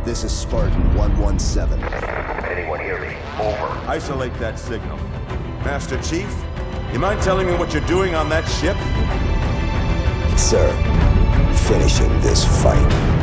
This is Spartan 117. Anyone hear me? Over. Isolate that signal. Master Chief, you mind telling me what you're doing on that ship? Sir, finishing this fight.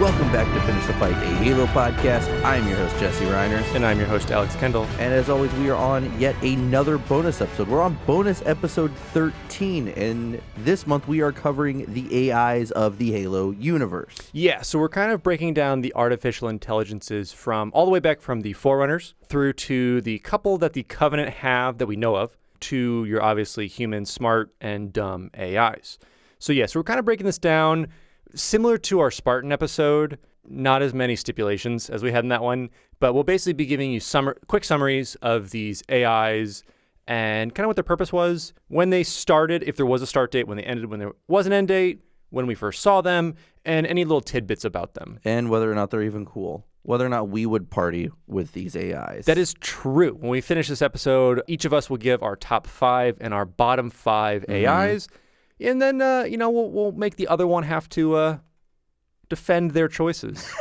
Welcome back to Finish the Fight, a Halo podcast. I'm your host, Jesse Reiners. And I'm your host, Alex Kendall. And as always, we are on yet another bonus episode. We're on bonus episode 13, and this month we are covering the AIs of the Halo universe. Yeah, so we're kind of breaking down the artificial intelligences from all the way back from the Forerunners through to the couple that the Covenant have that we know of, to your obviously human, smart, and dumb AIs. So yeah, so we're kind of breaking this down. Similar to our Spartan episode, not as many stipulations as we had in that one, but we'll basically be giving you quick summaries of these AIs and kind of what their purpose was, when they started, if there was a start date, when they ended, when there was an end date, when we first saw them, and any little tidbits about them. And whether or not they're even cool. Whether or not we would party with these AIs. That is true. When we finish this episode, each of us will give our top 5 and our bottom 5 AIs. And then, we'll make the other one have to defend their choices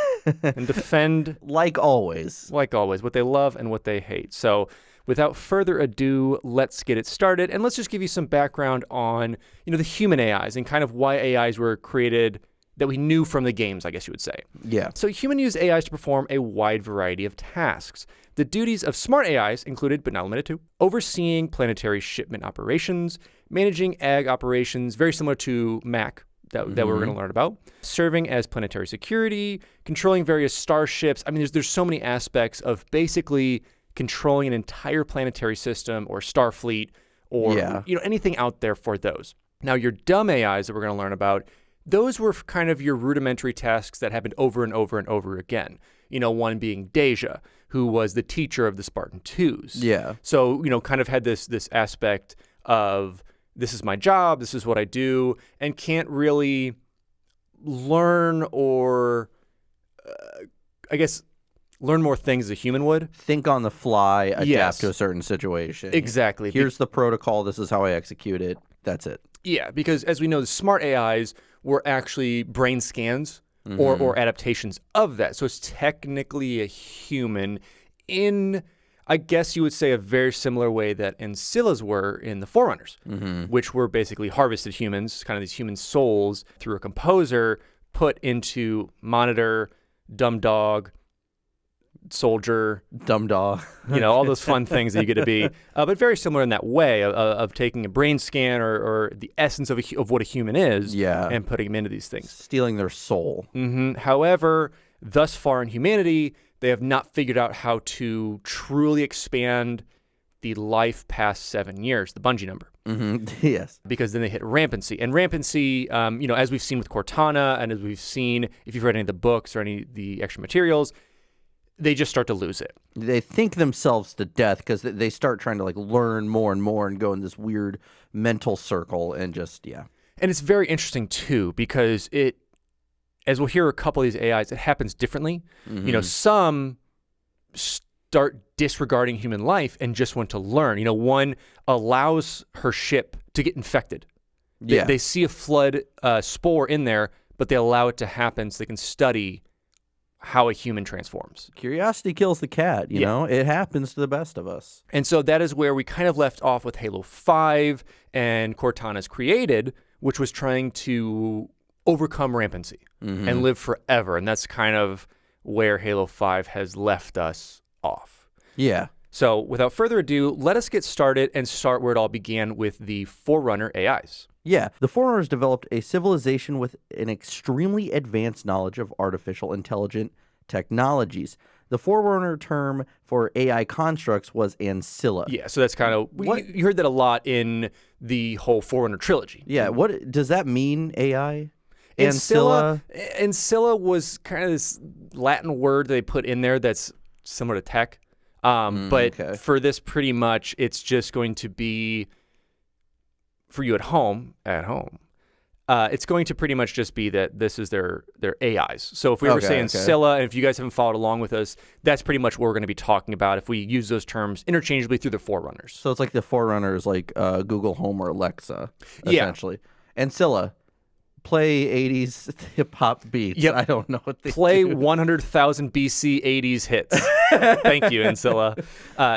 and defend... Like always, what they love and what they hate. So without further ado, let's get it started. And let's just give you some background on, the human AIs and kind of why AIs were created that we knew from the games, I guess you would say. Yeah. So human used AIs to perform a wide variety of tasks. The duties of smart AIs included, but not limited to, overseeing planetary shipment operations, managing ag operations, very similar to Mac that we're going to learn about, serving as planetary security, controlling various starships. I mean, there's so many aspects of basically controlling an entire planetary system or Starfleet or anything out there for those. Now, your dumb AIs that we're going to learn about, those were kind of your rudimentary tasks that happened over and over and over again. One being Deja, who was the teacher of the Spartan 2s. Yeah. So, kind of had this aspect of, this is my job, this is what I do, and can't really learn or, learn more things as a human would. Think on the fly, adapt to a certain situation. Exactly. Here's the protocol, this is how I execute it, that's it. Yeah, because as we know, the smart AIs were actually brain scans or adaptations of that. So it's technically a human in, I guess you would say, a very similar way that Ancilla's were in the Forerunners, which were basically harvested humans, kind of these human souls through a composer, put into monitor, dumb dog, soldier, dumb dog, all those fun things that you get to be, but very similar in that way of taking a brain scan or the essence of what a human is, and putting them into these things, stealing their soul. However, thus far in humanity, they have not figured out how to truly expand the life past 7 years, the Bungie number. Yes, because then they hit rampancy, and rampancy, as we've seen with Cortana, and as we've seen if you've read any of the books or any of the extra materials, they just start to lose it. They think themselves to death because they start trying to learn more and more and go in this weird mental circle and just, And it's very interesting too, because as we'll hear a couple of these AIs, it happens differently. Some start disregarding human life and just want to learn. One allows her ship to get infected. They see a flood spore in there, but they allow it to happen so they can study how a human transforms. Curiosity kills the cat, you know? It happens to the best of us. And so that is where we kind of left off with Halo 5 and Cortana's Created, which was trying to overcome rampancy and live forever. And that's kind of where Halo 5 has left us off. Yeah. So without further ado, let us get started and start where it all began with the Forerunner AIs. Yeah, the Forerunners developed a civilization with an extremely advanced knowledge of artificial intelligent technologies. The Forerunner term for AI constructs was Ancilla. Yeah, so that's kind of, you heard that a lot in the whole Forerunner trilogy. Yeah, what does that mean, AI? Ancilla was kind of this Latin word they put in there that's similar to tech. But for this, pretty much, it's just going to be, for you at home, It's going to pretty much just be that this is their AIs. So if we were Okay, saying okay. Scylla, and if you guys haven't followed along with us, that's pretty much what we're going to be talking about if we use those terms interchangeably through the Forerunners. So it's like the Forerunners, like Google Home or Alexa, Yeah. essentially. And Scylla, play 80s hip-hop beats. Yep. I don't know what they Play do. 100,000 BC 80s hits. Thank you, Ancilla.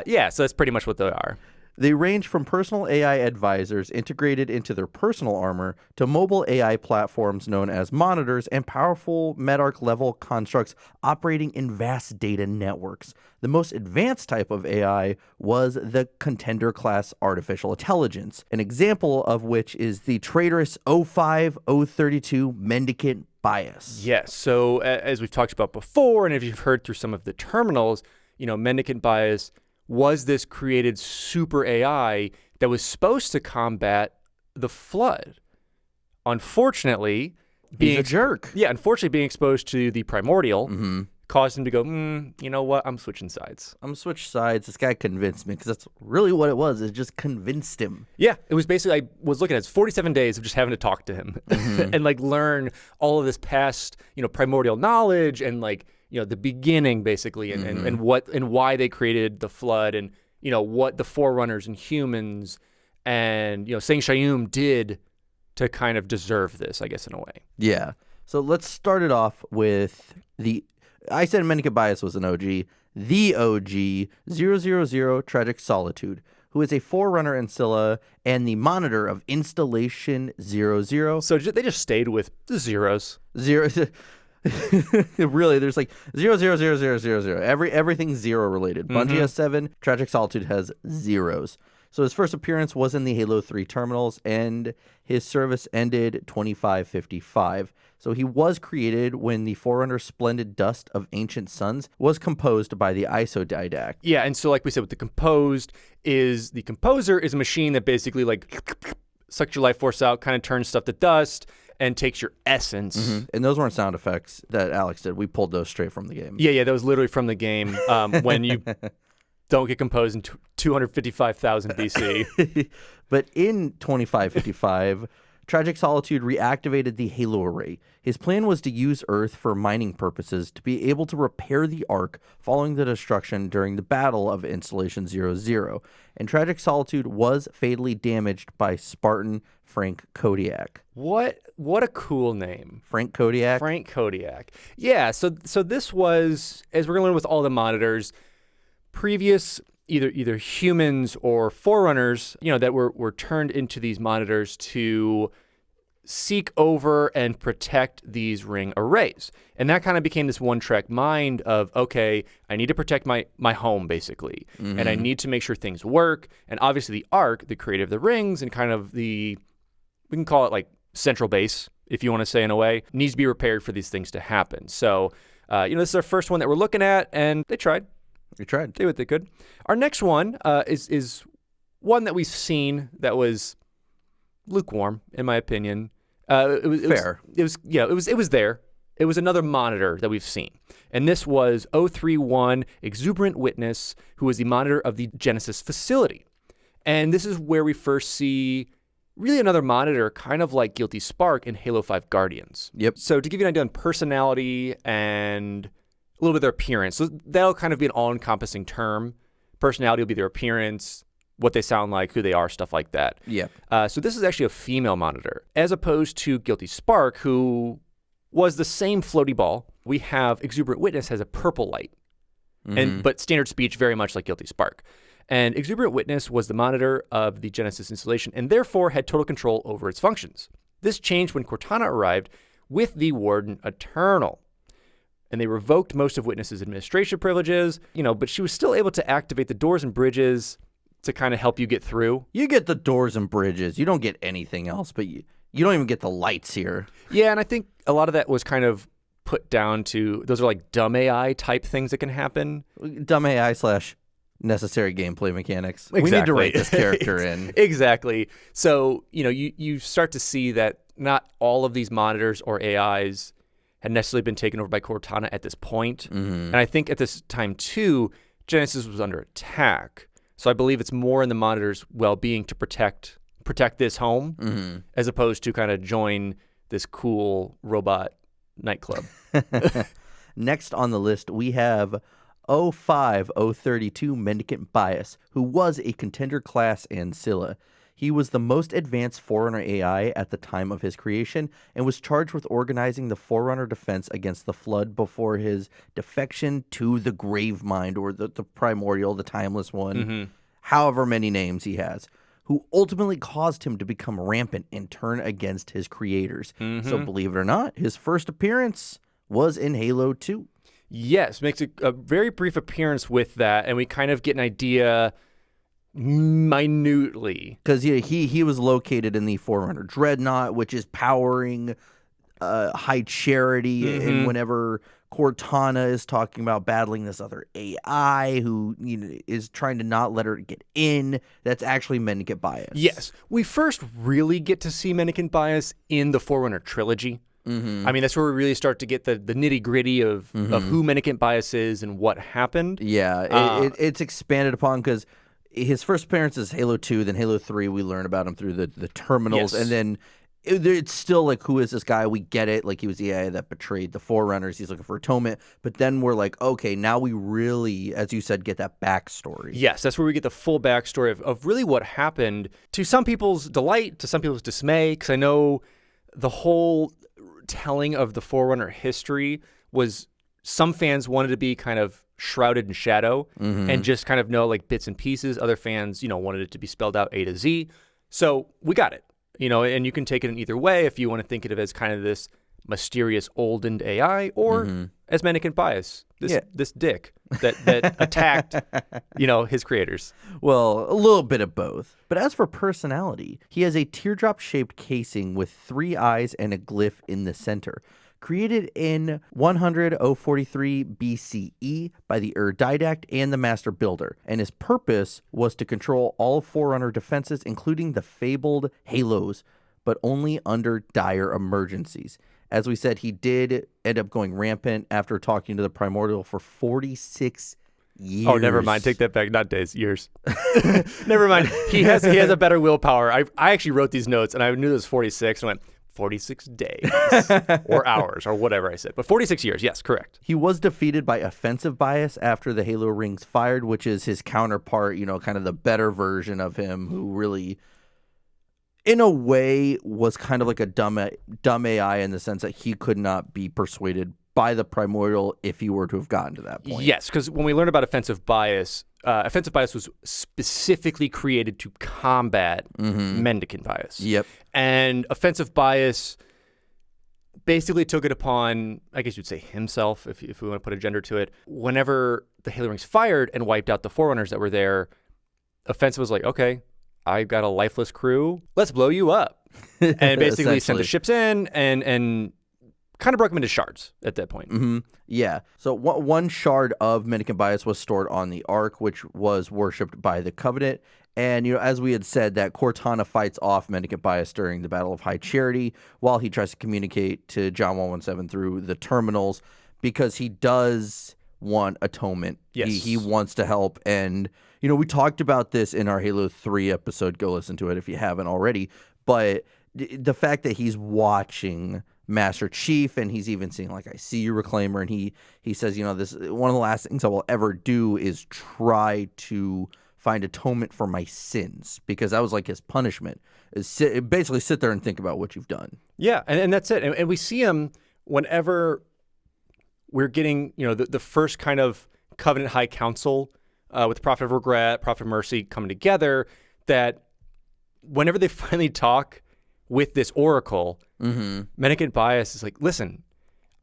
Yeah, so that's pretty much what they are. They range from personal AI advisors integrated into their personal armor to mobile AI platforms known as monitors and powerful Medarch-level constructs operating in vast data networks. The most advanced type of AI was the Contender-class artificial intelligence, an example of which is the traitorous 05032 Mendicant Bias. Yes, so as we've talked about before, and if you've heard through some of the terminals, Mendicant Bias was this created super AI that was supposed to combat the Flood. Unfortunately, He's a jerk. Yeah, unfortunately, being exposed to the Primordial caused him to go, you know what, I'm switching sides. I'm switch sides. This guy convinced me, because that's really what it was. It just convinced him. Yeah, it was basically, I was looking at it, 47 days of just having to talk to him and learn all of this past, primordial knowledge and the beginning basically and what and why they created the Flood and what the Forerunners and humans and Sang Shayum did to kind of deserve this, I guess, in a way. Yeah. So let's start it off with I said Mendicant Bias was an OG. The OG 000 Tragic Solitude, who is a Forerunner in Scylla and the monitor of Installation 00. So they just stayed with the zeros. Really, there's like 0000000. Everything's zero related. Bungie has 7. Tragic Solitude has zeros. So his first appearance was in the Halo 3 terminals, and his service ended 2555. So he was created when the Forerunner Splendid Dust of Ancient Suns was composed by the Isodidact. Yeah, and so like we said, with the composer is a machine that basically sucks your life force out, kind of turns stuff to dust, and takes your essence. And those weren't sound effects that Alex did. We pulled those straight from the game. Yeah, that was literally from the game when you don't get composed in 255,000 BC. But in 2555, Tragic Solitude reactivated the Halo Array. His plan was to use Earth for mining purposes to be able to repair the Ark following the destruction during the Battle of Installation 00. And Tragic Solitude was fatally damaged by Spartan Frank Kodiak. What a cool name. Frank Kodiak? Frank Kodiak. Yeah, so this was, as we're going to learn with all the monitors, previous either humans or Forerunners, that were turned into these monitors to seek over and protect these ring arrays. And that kind of became this one-track mind of, okay, I need to protect my home, basically. And I need to make sure things work. And obviously the Ark, the creator of the rings, and kind of we can call it like central base, if you want to say in a way, needs to be repaired for these things to happen. So, this is our first one that we're looking at, and they tried. We tried. They did what they could. Our next one is one that we've seen that was lukewarm, in my opinion. It was Fair. It was there. It was another monitor that we've seen. And this was 031 Exuberant Witness, who was the monitor of the Genesis facility. And this is where we first see really another monitor, kind of like Guilty Spark in Halo 5 Guardians. Yep. So to give you an idea on personality and a little bit of their appearance, so that'll kind of be an all-encompassing term. Personality will be their appearance, what they sound like, who they are, stuff like that. Yep. So this is actually a female monitor, as opposed to Guilty Spark, who was the same floaty ball. We have Exuberant Witness has a purple light, but standard speech very much like Guilty Spark. And Exuberant Witness was the monitor of the Genesis installation and therefore had total control over its functions. This changed when Cortana arrived with the Warden Eternal. And they revoked most of Witness's administration privileges, but she was still able to activate the doors and bridges to kind of help you get through. You get the doors and bridges. You don't get anything else, but you don't even get the lights here. Yeah, and I think a lot of that was kind of put down to, those are like dumb AI type things that can happen. Dumb AI / necessary gameplay mechanics. Exactly. We need to write this character in. Exactly. So, you start to see that not all of these monitors or AIs had necessarily been taken over by Cortana at this point. And I think at this time, too, Genesis was under attack. So I believe it's more in the monitor's well-being to protect protect this home as opposed to kind of join this cool robot nightclub. Next on the list, we have 05032 Mendicant Bias, who was a contender class ancilla. He was the most advanced Forerunner AI at the time of his creation and was charged with organizing the Forerunner defense against the Flood before his defection to the Gravemind, or the Primordial, the Timeless One, however many names he has, who ultimately caused him to become rampant and turn against his creators. So believe it or not, his first appearance was in Halo 2. Yes, makes a very brief appearance with that, and we kind of get an idea minutely. Because he was located in the Forerunner Dreadnought, which is powering High Charity, and whenever Cortana is talking about battling this other AI who is trying to not let her get in, that's actually Mendicant Bias. Yes, we first really get to see Mendicant Bias in the Forerunner trilogy. I mean, that's where we really start to get the nitty-gritty of who Mendicant Bias is and what happened. Yeah, it's expanded upon because his first appearance is Halo 2, then Halo 3, we learn about him through the terminals, and then it's still like, who is this guy? We get it. Like, he was the AI that betrayed the Forerunners. He's looking for atonement. But then we're like, okay, now we really, as you said, get that backstory. Yes, that's where we get the full backstory of really what happened, to some people's delight, to some people's dismay, because I know the whole telling of the Forerunner history was, some fans wanted to be kind of shrouded in shadow and just kind of know like bits and pieces. Other fans, wanted it to be spelled out A to Z. So we got it, and you can take it in either way if you want to think of it as kind of this mysterious oldened AI, or as Mendicant Bias, this dick that attacked, his creators. Well, a little bit of both. But as for personality, he has a teardrop-shaped casing with 3 eyes and a glyph in the center. Created in 100-043 BCE by the Didact and the Master Builder, and his purpose was to control all Forerunner defenses, including the fabled Halos, but only under dire emergencies. As we said, he did end up going rampant after talking to the Primordial for 46 years. Oh, never mind. Take that back. Not days, years. Never mind. He has a better willpower. I actually wrote these notes, and I knew it was 46, and I went, 46 days or hours or whatever I said. But 46 years, yes, correct. He was defeated by Offensive Bias after the Halo rings fired, which is his counterpart, kind of the better version of him, who really, in a way, was kind of like a dumb AI in the sense that he could not be persuaded by the Primordial if he were to have gotten to that point. Yes, because when we learned about Offensive Bias was specifically created to combat Mendicant Bias. Yep. And Offensive Bias basically took it upon, I guess you'd say himself, if we want to put a gender to it. Whenever the Halo rings fired and wiped out the Forerunners that were there, Offensive was like, okay, I've got a lifeless crew. Let's blow you up. And basically sent the ships in and kind of broke them into shards at that point. Yeah. So one shard of Mendicant Bias was stored on the Ark, which was worshipped by the Covenant. And, as we had said, that Cortana fights off Mendicant Bias during the Battle of High Charity while he tries to communicate to John 117 through the terminals, because he does want atonement. Yes. He wants to help. And, we talked about this in our Halo 3 episode. Go listen to it if you haven't already. But the fact that he's watching Master Chief, and he's even seeing, like, I see you, Reclaimer, and he says, this one of the last things I will ever do is try to find atonement for my sins, because that was like his punishment, is basically sit there and think about what you've done. Yeah, and that's it. And we see him whenever we're getting, the first kind of Covenant High Council with Prophet of Regret, Prophet of Mercy coming together, that whenever they finally talk with this Oracle, Mendicant Bias is like, listen,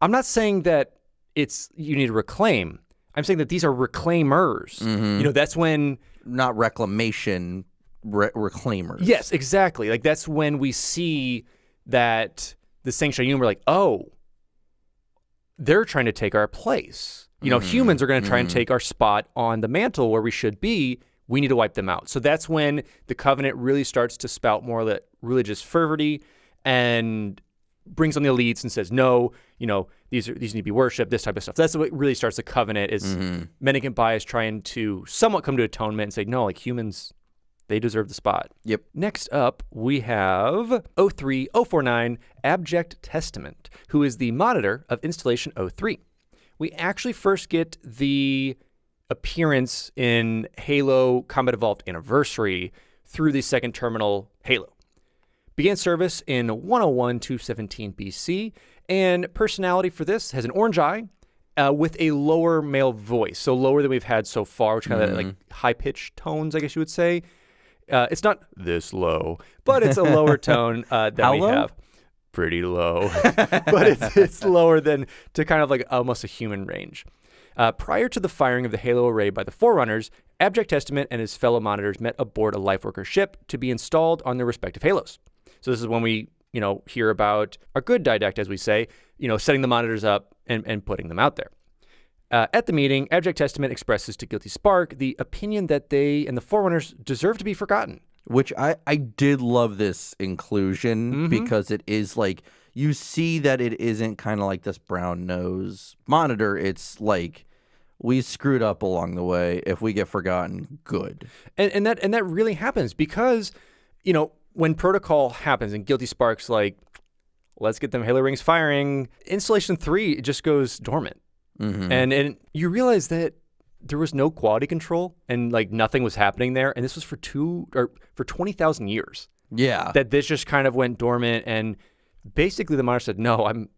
I'm not saying that you need to reclaim. I'm saying that these are reclaimers. That's when... Not reclamation, reclaimers. Yes, exactly. Like, that's when we see that the Sanctuary we're like, oh, they're trying to take our place. Humans are going to try and take our spot on the mantle where we should be. We need to wipe them out. So that's when the Covenant really starts to spout more religious fervor and brings on the elites and says, no, these need to be worshipped, this type of stuff. That's what really starts the Covenant, is Mendicant Bias trying to somewhat come to atonement and say, no, like, humans, They deserve the spot. Yep. Next up, we have 03049 Abject Testament, who is the monitor of Installation 03. We actually first get the appearance in Halo Combat Evolved Anniversary through the second terminal Halo. Began service in 101-217 BC, and personality for this has an orange eye with a lower male voice, so lower than we've had so far, which kind of like high-pitched tones, I guess you would say. It's not this low, but it's a lower tone than How we low? have. Pretty low, but it's lower than to kind of like almost a human range. Prior to the firing of the Halo array by the Forerunners, Abject Testament and his fellow monitors met aboard a Lifeworker ship to be installed on their respective Halos. So this is when we, hear about our good didact, as we say, setting the monitors up and putting them out there. At the meeting, Abject Testament expresses to Guilty Spark the opinion that they and the Forerunners deserve to be forgotten. Which I did love this inclusion because it is like, you see that it isn't kind of like this brown nose monitor. It's like, we screwed up along the way. If we get forgotten, good. And that really happens because, when protocol happens and Guilty Spark's like, let's get them Halo rings firing, Installation 3 just goes dormant. And you realize that there was no quality control and like nothing was happening there. And this was for 20,000 years. Yeah. That this just kind of went dormant, and basically the monitor said, no, I'm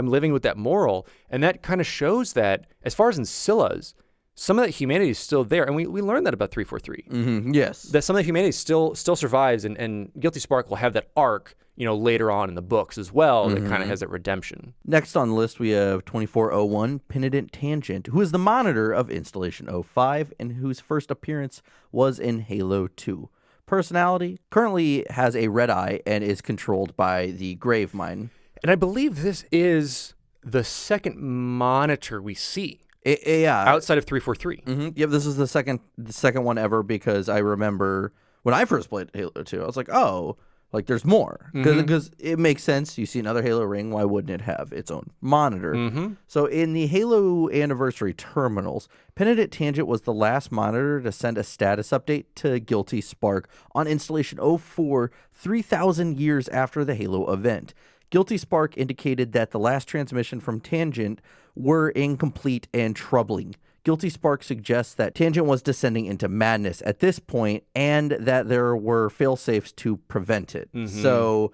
living with that moral. And that kind of shows that as far as in Scylla's, some of that humanity is still there. And we learned that about 343. Yes. That some of that humanity still survives, and Guilty Spark will have that arc, later on in the books as well, that kind of has that redemption. Next on the list, we have 2401 Penitent Tangent, who is the monitor of Installation 05 and whose first appearance was in Halo 2. Personality, currently has a red eye and is controlled by the Grave Mine. And I believe this is the second monitor we see. Yeah. Outside of 343. Yep, this is the second one ever, because I remember when I first played Halo 2, I was like, oh, like there's more. Because it makes sense. You see another Halo ring, why wouldn't it have its own monitor? So in the Halo Anniversary terminals, Penitent Tangent was the last monitor to send a status update to Guilty Spark on Installation 04, 3,000 years after the Halo event. Guilty Spark indicated that the last transmission from Tangent were incomplete and troubling. Guilty Spark suggests that Tangent was descending into madness at this point and that there were fail-safes to prevent it. So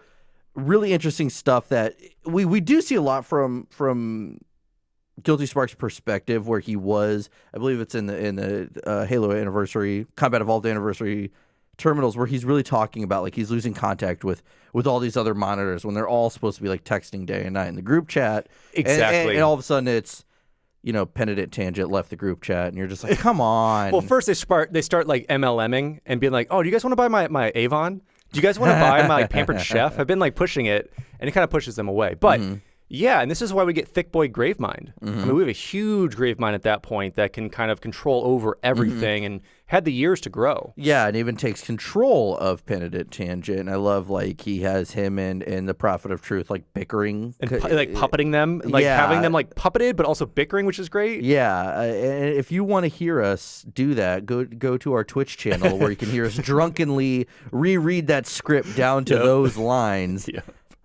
really interesting stuff that we do see a lot from Guilty Spark's perspective, where he was, I believe it's in the Halo Anniversary, Combat Evolved Anniversary terminals, where he's really talking about like he's losing contact with all these other monitors when they're all supposed to be like texting day and night in the group chat. Exactly. And all of a sudden it's, Penitent Tangent left the group chat, and you're just like, come on. Well, first they start like MLMing and being like, oh, do you guys want to buy my Avon? Do you guys want to buy my Pampered Chef? I've been like pushing it, and it kind of pushes them away. But yeah, and this is why we get Thick Boy Gravemind. I mean, we have a huge Gravemind at that point that can kind of control over everything and had the years to grow. Yeah, and even takes control of Penitent Tangent. I love, like, he has him and the Prophet of Truth, like, bickering. And like puppeting them, like having them like puppeted, but also bickering, which is great. Yeah, and if you want to hear us do that, go to our Twitch channel where you can hear us drunkenly reread that script down to those lines.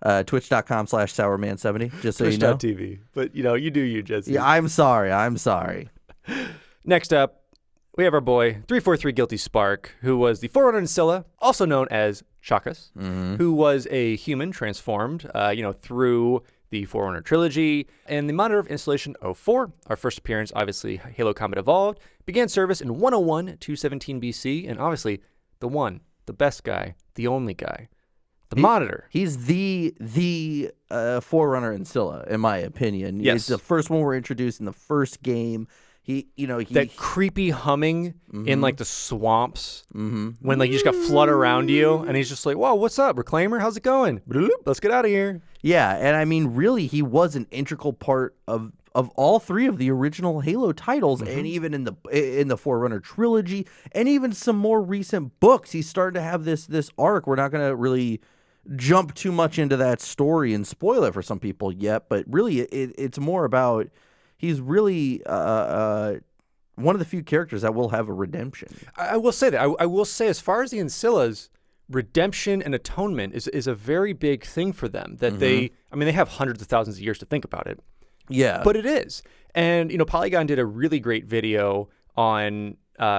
Twitch.com/sourman70, just so you know. Twitch.tv. But, you do you, Jesse. Yeah, I'm sorry. Next up, we have our boy, 343 Guilty Spark, who was the Forerunner in Scylla, also known as Chakas, who was a human transformed, through the Forerunner trilogy, and the monitor of Installation 04. Our first appearance, obviously, Halo Combat Evolved, began service in 101-217 BC, and obviously, the one, the best guy, the only guy. The monitor. He's the Forerunner in Scylla, in my opinion. Yes. He's the first one we're introduced in the first game. That creepy humming in like the swamps when like you just got flood around you, and he's just like, "Whoa, what's up, Reclaimer? How's it going? Let's get out of here." Yeah, and I mean, really, he was an integral part of all three of the original Halo titles, and even in the Forerunner trilogy, and even some more recent books. He's starting to have this arc. We're not going to really jump too much into that story and spoil it for some people yet, but really, it's more about he's really one of the few characters that will have a redemption. I will say that. I will say, as far as the Ancillas, redemption and atonement is a very big thing for them. That they have hundreds of thousands of years to think about it. Yeah. But it is. And, Polygon did a really great video on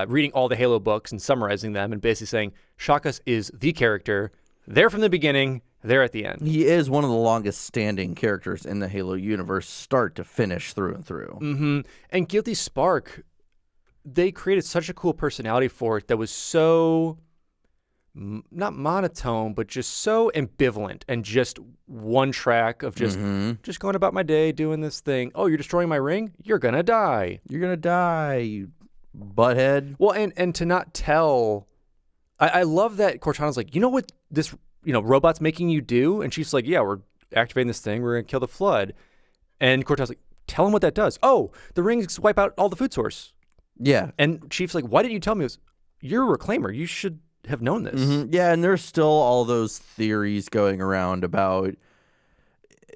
reading all the Halo books and summarizing them and basically saying, Shakas is the character. They're from the beginning. They're at the end. He is one of the longest standing characters in the Halo universe, start to finish, through and through. Mm-hmm. And Guilty Spark, they created such a cool personality for it that was so, not monotone, but just so ambivalent and just one track of just going about my day, doing this thing. Oh, you're destroying my ring? You're going to die. You're going to die, you butthead. Well, and to not tell, I love that Cortana's like, you know what this, robot's making you do? And she's like, yeah, we're activating this thing. We're going to kill the flood. And Cortana's like, tell him what that does. Oh, the rings wipe out all the food source. Yeah. And Chief's like, why didn't you tell me this? You're a reclaimer. You should have known this. Yeah, and there's still all those theories going around about,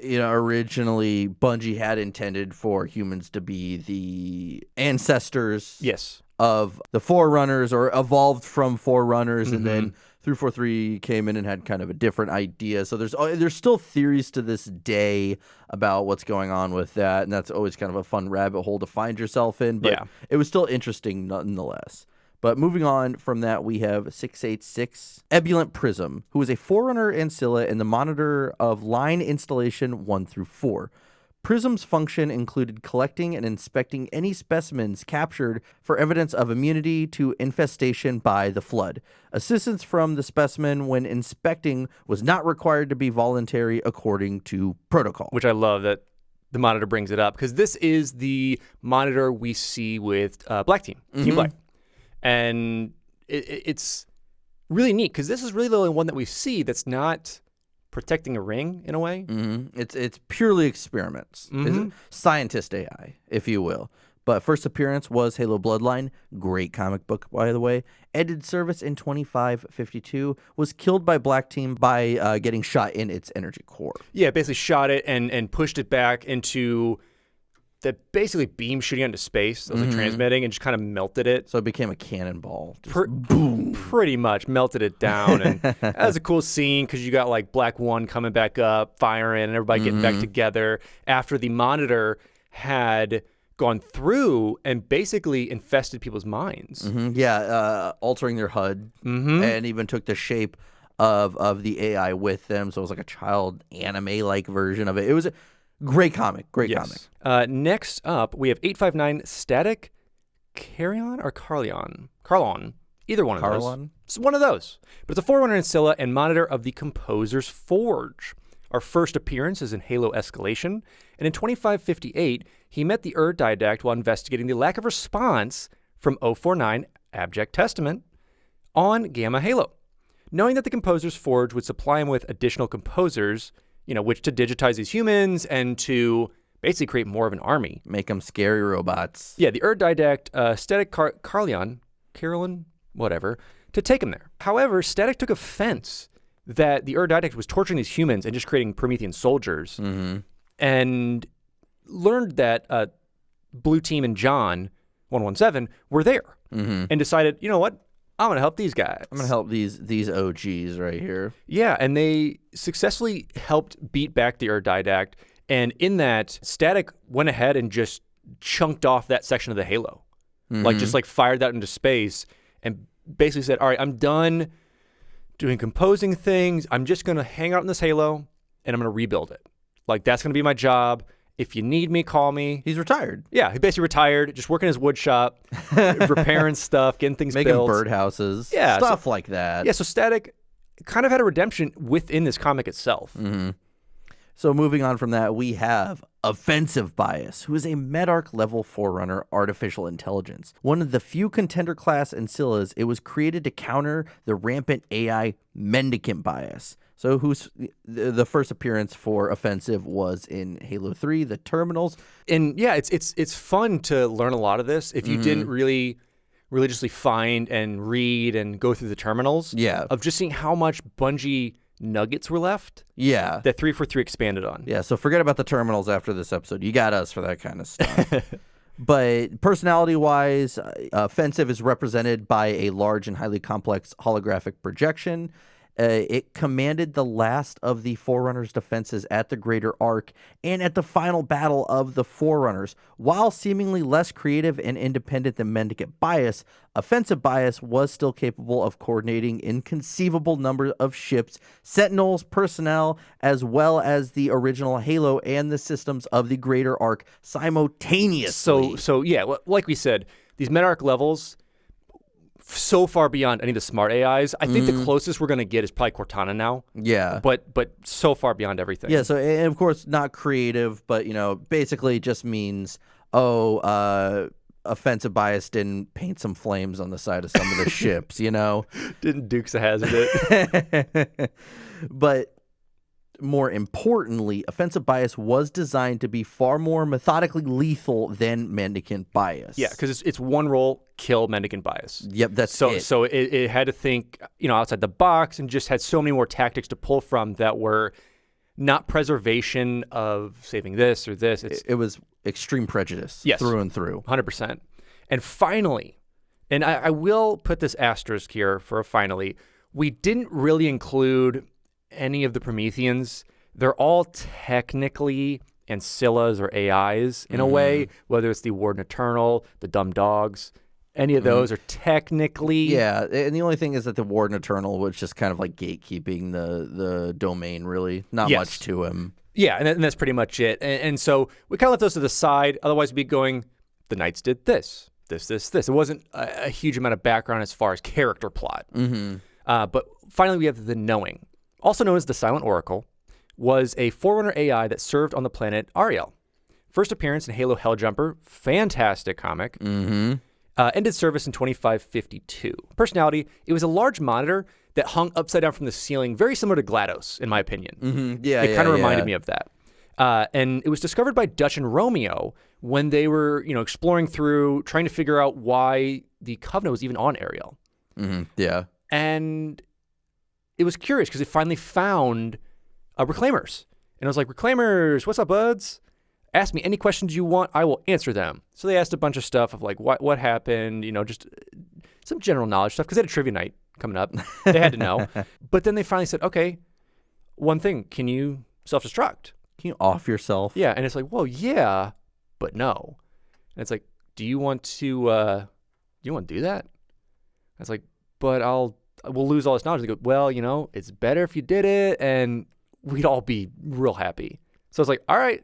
originally Bungie had intended for humans to be the ancestors of the Forerunners, or evolved from Forerunners, and then 343 came in and had kind of a different idea. So there's still theories to this day about what's going on with that, and that's always kind of a fun rabbit hole to find yourself in, but it was still interesting nonetheless. But moving on from that, we have 686 Ebullet Prism, who is a Forerunner Ancilla in the monitor of line installation 1 through 4. Prism's function included collecting and inspecting any specimens captured for evidence of immunity to infestation by the Flood. Assistance from the specimen when inspecting was not required to be voluntary according to protocol. Which I love that the monitor brings it up, because this is the monitor we see with Black Team, Team Black. And it's really neat, because this is really the only one that we see that's not protecting a ring in a way. It's purely experiments. It's scientist AI, if you will. But first appearance was Halo Bloodline. Great comic book, by the way. Ended service in 2552. Was killed by Black Team by getting shot in its energy core. Yeah, basically shot it and pushed it back into that basically beam shooting into space that was like transmitting, and just kind of melted it. So it became a cannonball. Boom. Pretty much melted it down. And that was a cool scene, because you got like Black One coming back up, firing, and everybody getting back together after the monitor had gone through and basically infested people's minds. Altering their HUD, and even took the shape of the AI with them. So it was like a child anime-like version of it. It was a great comic. Next up, we have 859 Static Carrion or Carlion? Carlon. Either one of those. It's one of those. But it's a Forerunner Ancilla and monitor of the Composer's Forge. Our first appearance is in Halo Escalation, and in 2558, he met the Didact while investigating the lack of response from 049 Abject Testament on Gamma Halo. Knowing that the Composer's Forge would supply him with additional composers, which to digitize these humans and to basically create more of an army. Make them scary robots. Yeah, the Didact, Static Carolyn, whatever, to take him there. However, Static took offense that the Didact was torturing these humans and just creating Promethean soldiers, and learned that Blue Team and John 117 were there, and decided, you know what? I'm going to help these guys. I'm going to help these OGs right here. Yeah, and they successfully helped beat back the Didact, and in that, Static went ahead and just chunked off that section of the Halo. Just fired that into space, and basically said, all right, I'm done doing composing things. I'm just going to hang out in this Halo, and I'm going to rebuild it. That's going to be my job. If you need me, call me. He's retired. Yeah, he basically retired, just working his wood shop, repairing stuff, getting things built. Making birdhouses, yeah, stuff like that. Yeah, so Static kind of had a redemption within this comic itself. So moving on from that, we have Offensive Bias, who is a Medarch level Forerunner artificial intelligence. One of the few contender class Ancillas, it was created to counter the rampant AI Mendicant Bias. So who's the first appearance for Offensive was in Halo 3, the Terminals. And yeah, it's fun to learn a lot of this if you didn't really religiously find and read and go through the Terminals. Yeah. Of just seeing how much Bungie nuggets were left. Yeah. That 343 expanded on. Yeah, so forget about the Terminals after this episode. You got us for that kind of stuff. But personality-wise, offensive is represented by a large and highly complex holographic projection. It commanded the last of the Forerunner's defenses at the Greater Arc and at the final battle of the Forerunners. While seemingly less creative and independent than Mendicant Bias, Offensive Bias was still capable of coordinating inconceivable number of ships, sentinels, personnel, as well as the original Halo and the systems of the Greater Arc simultaneously. So yeah, like we said, these meta-arc levels, so far beyond any of the smart AIs. I think the closest we're going to get is probably Cortana now. Yeah. But so far beyond everything. Yeah, so, and of course, not creative, but, basically just means, Offensive Bias didn't paint some flames on the side of some of the ships, Didn't Dukes of Hazzard it? But more importantly, Offensive Bias was designed to be far more methodically lethal than Mendicant Bias. Yeah, because it's one roll, kill Mendicant Bias. Yep, that's it. it. So it had to think, outside the box and just had so many more tactics to pull from that were not preservation of saving this or this. It was extreme prejudice through and through. 100%. And finally, and I will put this asterisk here for a finally, we didn't really include any of the Prometheans. They're all technically Ancillas or AIs in a way, whether it's the Warden Eternal, the Dumb Dogs, any of those are technically... Yeah, and the only thing is that the Warden Eternal was just kind of like gatekeeping the domain, really. Not much to him. Yeah, and that's pretty much it. And so we kind of left those to the side. Otherwise, we'd be going, the Knights did this. It wasn't a huge amount of background as far as character plot. But finally, we have the Knowing. Also known as the Silent Oracle, was a Forerunner AI that served on the planet Ariel. First appearance in Halo Helljumper, fantastic comic. Ended service in 2552. Personality, it was a large monitor that hung upside down from the ceiling, very similar to GLaDOS, in my opinion. It kind of reminded me of that. And it was discovered by Dutch and Romeo when they were, exploring through, trying to figure out why the Covenant was even on Ariel. And it was curious because it finally found Reclaimers. And I was like, Reclaimers, what's up, buds? Ask me any questions you want, I will answer them. So they asked a bunch of stuff of like what happened, just some general knowledge stuff because they had a trivia night coming up. They had to know. But then they finally said, okay, one thing, can you self-destruct? Can you off yourself? Yeah, and it's like, well, yeah, but no. And it's like, do you want to do that? I was like, but we'll lose all this knowledge. They go, well, it's better if you did it, and we'd all be real happy. So I was like, all right,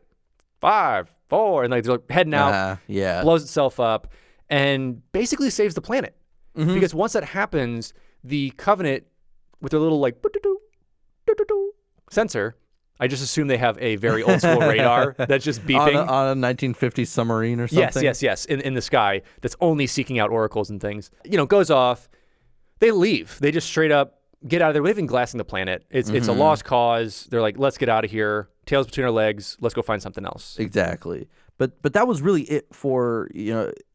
5, 4, and like they're like heading out, blows itself up, and basically saves the planet. Because once that happens, the Covenant, with their little like sensor, I just assume they have a very old school radar that's just beeping on a 1950s submarine or something. Yes, in the sky that's only seeking out oracles and things. Goes off. They leave. They just straight up get out of there. They've been glassing the planet. It's a lost cause. They're like, let's get out of here. Tails between our legs. Let's go find something else. Exactly. But that was really it for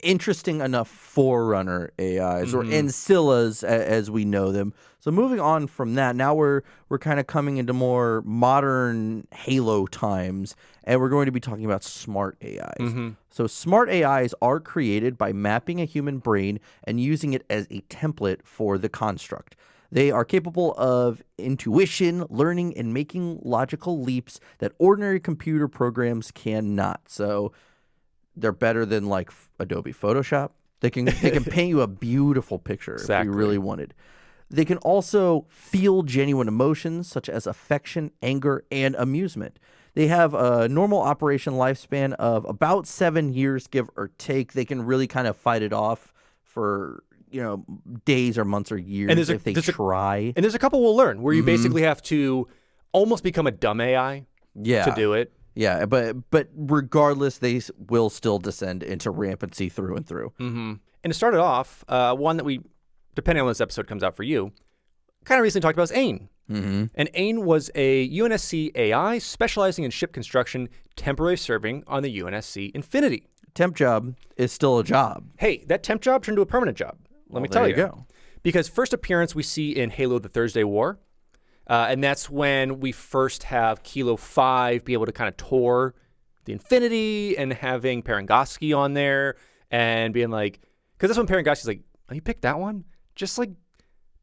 interesting enough Forerunner AIs or Ancillas as we know them. So moving on from that, now we're kind of coming into more modern Halo times, and we're going to be talking about smart AIs. So smart AIs are created by mapping a human brain and using it as a template for the construct. They are capable of intuition, learning, and making logical leaps that ordinary computer programs cannot. So they're better than like Adobe Photoshop. They can paint you a beautiful picture if you really wanted. They can also feel genuine emotions such as affection, anger, and amusement. They have a normal operation lifespan of about 7 years, give or take. They can really kind of fight it off for days or months or years if they try. And there's a couple we'll learn where you basically have to almost become a dumb AI to do it. Yeah, but regardless, they will still descend into rampancy through and through. And to start it off, one that we, depending on when this episode comes out for you, kind of recently talked about is AIN. And AIN was a UNSC AI specializing in ship construction, temporarily serving on the UNSC Infinity. Temp job is still a job. Hey, that temp job turned into a permanent job. Let me tell you. There you go. Because first appearance we see in Halo the Thursday War, and that's when we first have Kilo 5 be able to kind of tour the Infinity and having Parangosky on there and being like, because that's when Parangosky's like, oh, you picked that one? Just like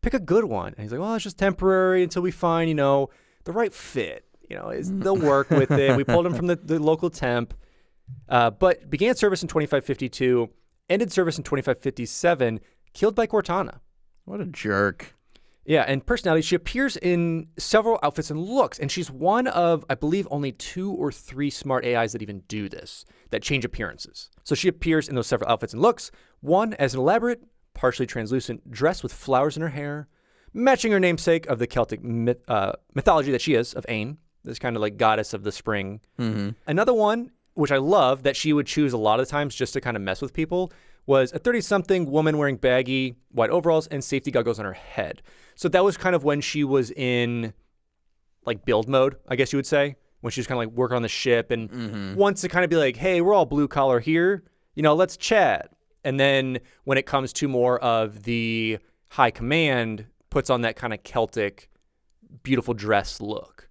pick a good one. And he's like, well, it's just temporary until we find, the right fit. They'll work with it. We pulled him from the local temp, but began service in 2552, ended service in 2557, killed by Cortana. What a jerk. Yeah, and personality, she appears in several outfits and looks, and she's one of, I believe, only 2 or 3 smart AIs that even do this, that change appearances. So she appears in those several outfits and looks, one as an elaborate, partially translucent dress with flowers in her hair, matching her namesake of the Celtic mythology that she is, of Ain, this kind of like goddess of the spring. Mm-hmm. Another one, which I love, that she would choose a lot of times just to kind of mess with people, was a 30-something woman wearing baggy white overalls and safety goggles on her head. So that was kind of when she was in like build mode, I guess you would say, when she was kind of like working on the ship and wants to kind of be like, hey, we're all blue collar here, let's chat. And then when it comes to more of the high command, puts on that kind of Celtic, beautiful dress look,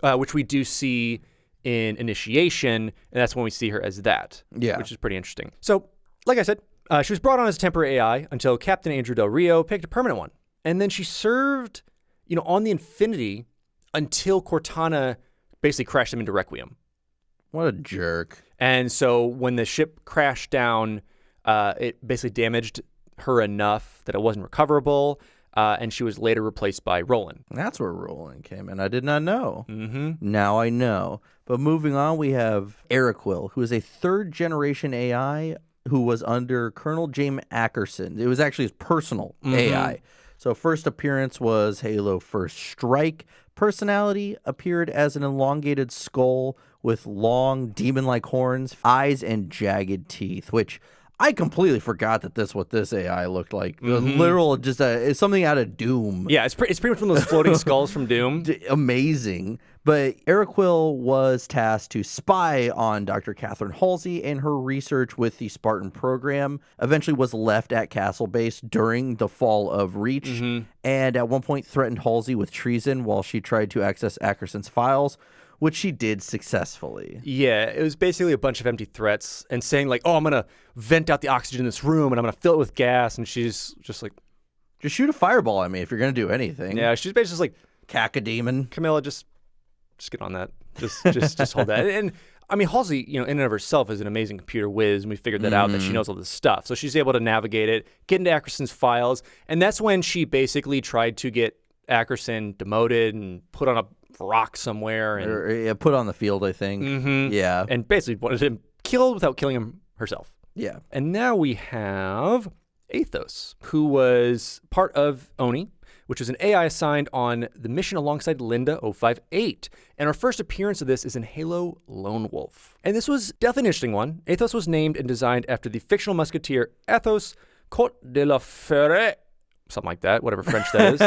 which we do see in Initiation, and that's when we see her as that, which is pretty interesting. So, like I said, she was brought on as a temporary AI until Captain Andrew Del Rio picked a permanent one. And then she served, on the Infinity until Cortana basically crashed them into Requiem. What a jerk. And so when the ship crashed down, it basically damaged her enough that it wasn't recoverable, and she was later replaced by Roland. That's where Roland came in. I did not know. Mm-hmm. Now I know. But moving on, we have Araquil, who is a 3rd-generation AI who was under Colonel James Ackerson. It was actually his personal AI. So first appearance was Halo First Strike. Personality appeared as an elongated skull with long demon-like horns, eyes, and jagged teeth, which I completely forgot that this what this AI looked like. Literal, just it's something out of Doom. Yeah, it's pretty much one of those floating skulls from Doom. Amazing. But Araquil was tasked to spy on Dr. Catherine Halsey and her research with the Spartan program. Eventually was left at Castle Base during the fall of Reach, and at one point threatened Halsey with treason while she tried to access Ackerson's files, which she did successfully. Yeah, it was basically a bunch of empty threats and saying like, oh, I'm going to vent out the oxygen in this room and I'm going to fill it with gas. And she's just like, just shoot a fireball at me if you're going to do anything. Yeah, she's basically just like, Cacodemon. Camilla, just get on that. Just hold that. And I mean, Halsey, in and of herself is an amazing computer whiz, and we figured that out, that she knows all this stuff. So she's able to navigate it, get into Ackerson's files, and that's when she basically tried to get Ackerson demoted and put on a rock somewhere. And Or put on the field, I think. Yeah. and basically wanted him killed without killing him herself. Yeah. And now we have Athos, who was part of Oni, which was an AI assigned on the mission alongside Linda 058. And our first appearance of this is in Halo Lone Wolf. And this was definitely an interesting one. Athos was named and designed after the fictional musketeer Athos Côte de la Ferre, something like that, whatever French that is,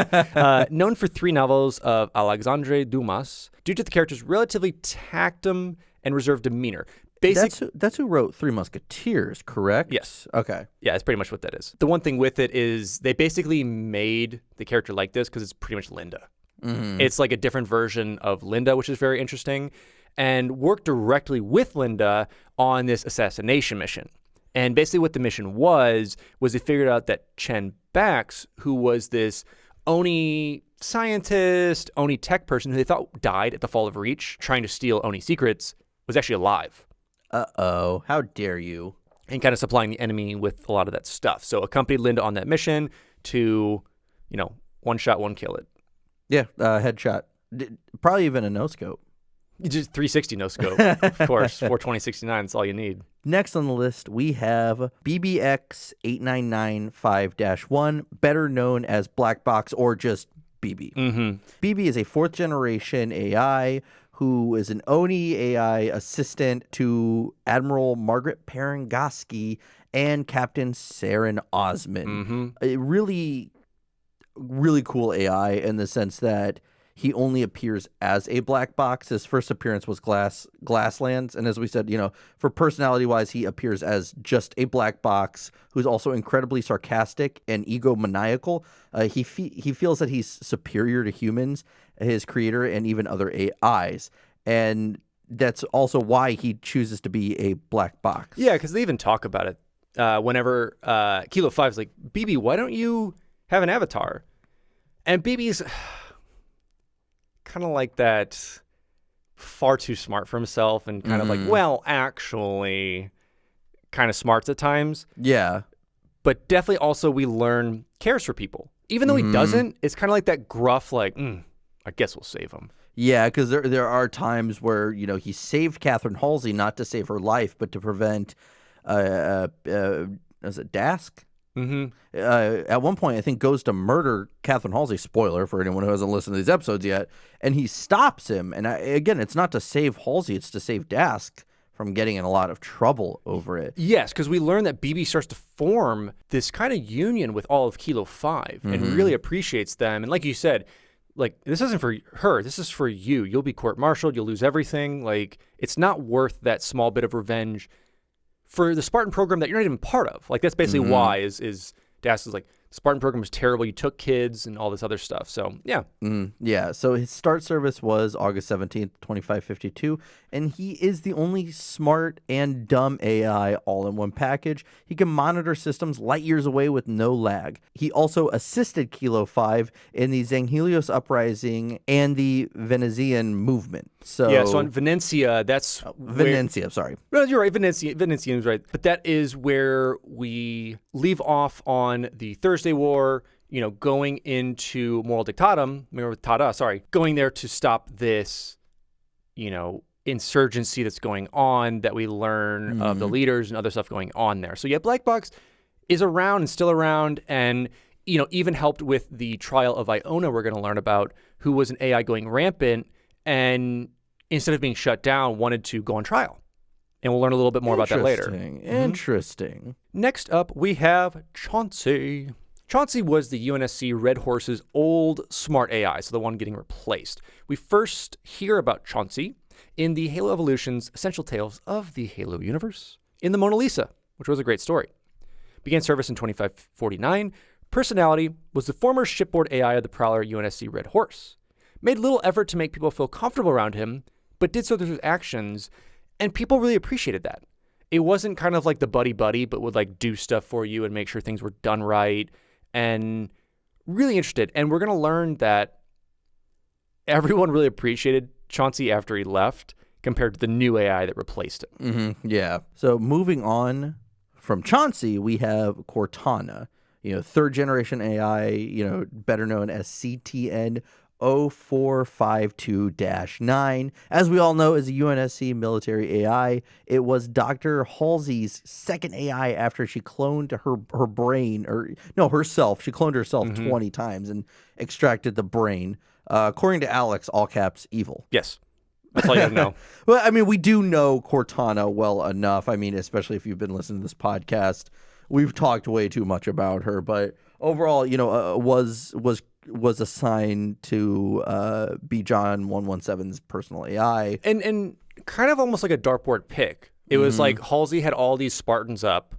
known for 3 novels of Alexandre Dumas, due to the character's relatively tactum and reserved demeanor. That's who wrote Three Musketeers, correct? Yes. Okay. Yeah, it's pretty much what that is. The one thing with it is they basically made the character like this because it's pretty much Linda. It's like a different version of Linda, which is very interesting, and worked directly with Linda on this assassination mission. And basically what the mission was they figured out that Chen Bax, who was this Oni scientist, Oni tech person who they thought died at the fall of Reach trying to steal Oni secrets, was actually alive. Uh-oh. How dare you? And kind of supplying the enemy with a lot of that stuff. So accompanied Linda on that mission to, one shot, one kill it. Yeah, headshot. Probably even a no-scope. Just 360 no scope, of course. 420-69, that's all you need. Next on the list, we have BBX8995-1, better known as Black Box or just BB. BB is a 4th-generation AI who is an Oni AI assistant to Admiral Margaret Parangosky and Captain Saren Osman. A really, really cool AI in the sense that he only appears as a black box. His first appearance was Glasslands. And as we said, for personality-wise, he appears as just a black box who's also incredibly sarcastic and egomaniacal. He feels that he's superior to humans, his creator, and even other AIs. And that's also why he chooses to be a black box. Yeah, because they even talk about it whenever Kilo 5's like, BB, why don't you have an avatar? And BB's kind of like that, far too smart for himself and kind of like, well, actually kind of smarts at times. Yeah. But definitely also we learn cares for people. Even though he doesn't, it's kind of like that gruff, like, I guess we'll save him. Yeah, because there are times where, he saved Catherine Halsey not to save her life, but to prevent, is it Dask? Mm-hmm. At one point, I think, goes to murder Catherine Halsey. Spoiler for anyone who hasn't listened to these episodes yet. And he stops him. And again, it's not to save Halsey, it's to save Dask from getting in a lot of trouble over it. Yes, because we learn that BB starts to form this kind of union with all of Kilo 5 and really appreciates them. And like you said, like, this isn't for her. This is for you. You'll be court-martialed. You'll lose everything. Like, it's not worth that small bit of revenge for the Spartan program that you're not even part of. Like, that's basically why is Das is like, the Spartan program was terrible. You took kids and all this other stuff. So, yeah. Yeah, so his start service was August 17th, 2552, and he is the only smart and dumb AI all in one package. He can monitor systems light years away with no lag. He also assisted Kilo 5 in the Zanghelios Uprising and the Venezian movement. So on Venencia, that's Venencia, sorry. No, you're right. Venencia is right. But that is where we leave off on the Thursday War, going into Moral Dictatum, going there to stop this, insurgency that's going on, that we learn of the leaders and other stuff going on there. So yeah, Black Box is around and still around, and even helped with the trial of Iona we're going to learn about, who was an AI going rampant and instead of being shut down wanted to go on trial. And we'll learn a little bit more about that later. Interesting. Next up, we have Chauncey. Chauncey was the UNSC Red Horse's old smart AI, so the one getting replaced. We first hear about Chauncey in the Halo Evolution's Essential Tales of the Halo Universe in the Mona Lisa, which was a great story. Began service in 2549. Personality was the former shipboard AI of the Prowler UNSC Red Horse. Made little effort to make people feel comfortable around him, but did so through his actions, and people really appreciated that. It wasn't kind of like the buddy-buddy, but would like do stuff for you and make sure things were done right, and really interested. And we're going to learn that everyone really appreciated Chauncey after he left compared to the new AI that replaced him. Yeah. So moving on from Chauncey, we have Cortana, third generation AI, better known as CTN 0452-9. As we all know, is a UNSC military AI. It was Dr. Halsey's second AI after she cloned her brain, herself. She cloned herself 20 times and extracted the brain. According to Alex, all caps, evil. Yes. That's all you have to know. Well, I mean, we do know Cortana well enough. I mean, especially if you've been listening to this podcast, we've talked way too much about her. But overall, was assigned to be John 117's personal AI. And kind of almost like a dartboard pick. It was like Halsey had all these Spartans up,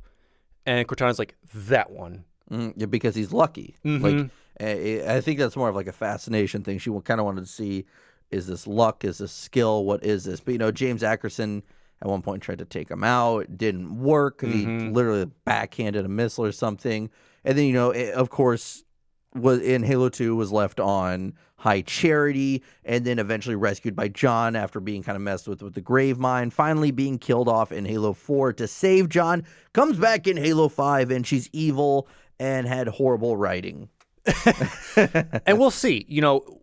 and Cortana's like, that one. Yeah, because he's lucky. Like, I think that's more of like a fascination thing. She kind of wanted to see, is this luck? Is this skill? What is this? But, James Ackerson at one point tried to take him out. It didn't work. He literally backhanded a missile or something. And then, of course, was in Halo 2 was left on High Charity, and then eventually rescued by John after being kind of messed with the grave mine, finally being killed off in Halo 4 to save John, comes back in Halo 5, and she's evil and had horrible writing. And we'll see,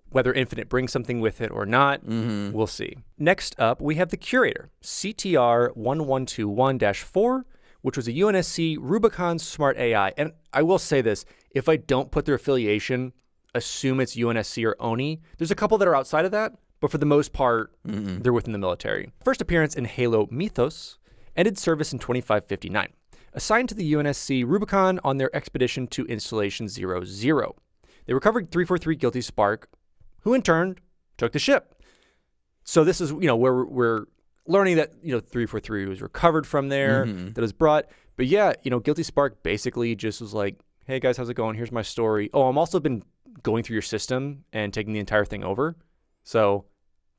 whether Infinite brings something with it or not. We'll see. Next up, we have the Curator, Ctr 1121-4, which was a UNSC Rubicon Smart AI. And I will say this, if I don't put their affiliation, assume it's UNSC or ONI. There's a couple that are outside of that, but for the most part, they're within the military. First appearance in Halo Mythos, ended service in 2559. Assigned to the UNSC Rubicon on their expedition to Installation 00. They recovered 343 Guilty Spark, who in turn took the ship. So this is, where we're learning that, 343 was recovered from there, that was brought. But yeah, Guilty Spark basically just was like, hey guys, how's it going? Here's my story. Oh, I'm also been going through your system and taking the entire thing over. So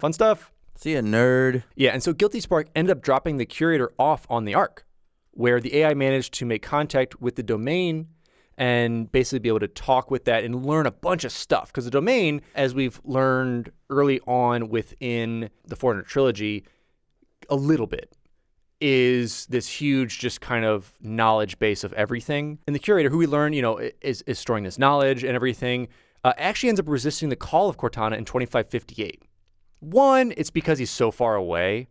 fun stuff. See ya, nerd. Yeah, and so Guilty Spark ended up dropping the Curator off on the Ark, where the AI managed to make contact with the domain and basically be able to talk with that and learn a bunch of stuff. Because the domain, as we've learned early on within the Forerunner trilogy, a little bit, is this huge just kind of knowledge base of everything. And the Curator, who we learn, is storing this knowledge and everything, actually ends up resisting the call of Cortana in 2558. One, it's because he's so far away,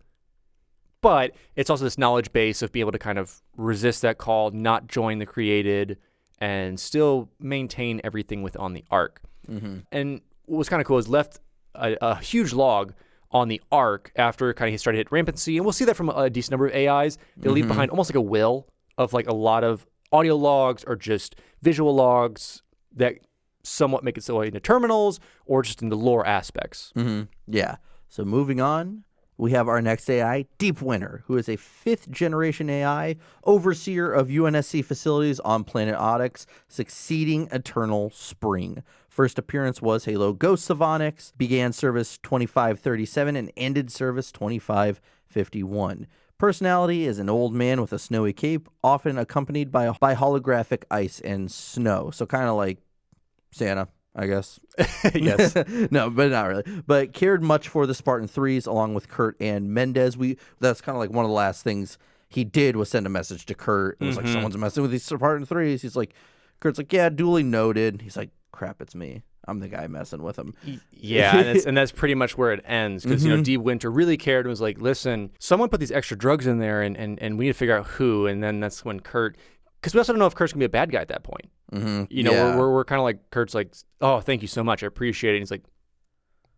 but it's also this knowledge base of being able to kind of resist that call, not join the created, and still maintain everything on the Ark. And what was kind of cool is left a huge log on the Ark after kind of he started to hit rampancy, and we'll see that from a decent number of AIs. They leave behind almost like a will of like a lot of audio logs or just visual logs that somewhat make its way into terminals or just into lore aspects. Yeah. So moving on, we have our next AI, Deep Winter, who is a 5th generation AI, overseer of UNSC facilities on planet Odyx, succeeding Eternal Spring. First appearance was Halo Ghosts of Onyx, began service 2537 and ended service 2551. Personality is an old man with a snowy cape, often accompanied by holographic ice and snow. So kind of like Santa, I guess. Yes. No, but not really. But cared much for the Spartan 3s along with Kurt and Mendez. That's kind of like one of the last things he did was send a message to Kurt. It was like, someone's messing with these Spartan 3s. He's like, Kurt's like, yeah, duly noted. He's like, crap, it's me. I'm the guy messing with him. Yeah, and that's pretty much where it ends. Because, Deep Winter really cared and was like, listen, someone put these extra drugs in there and we need to figure out who. And then that's when Kurt... Because we also don't know if Kurt's going to be a bad guy at that point. We're kind of like, Kurt's like, oh, thank you so much. I appreciate it. And he's like,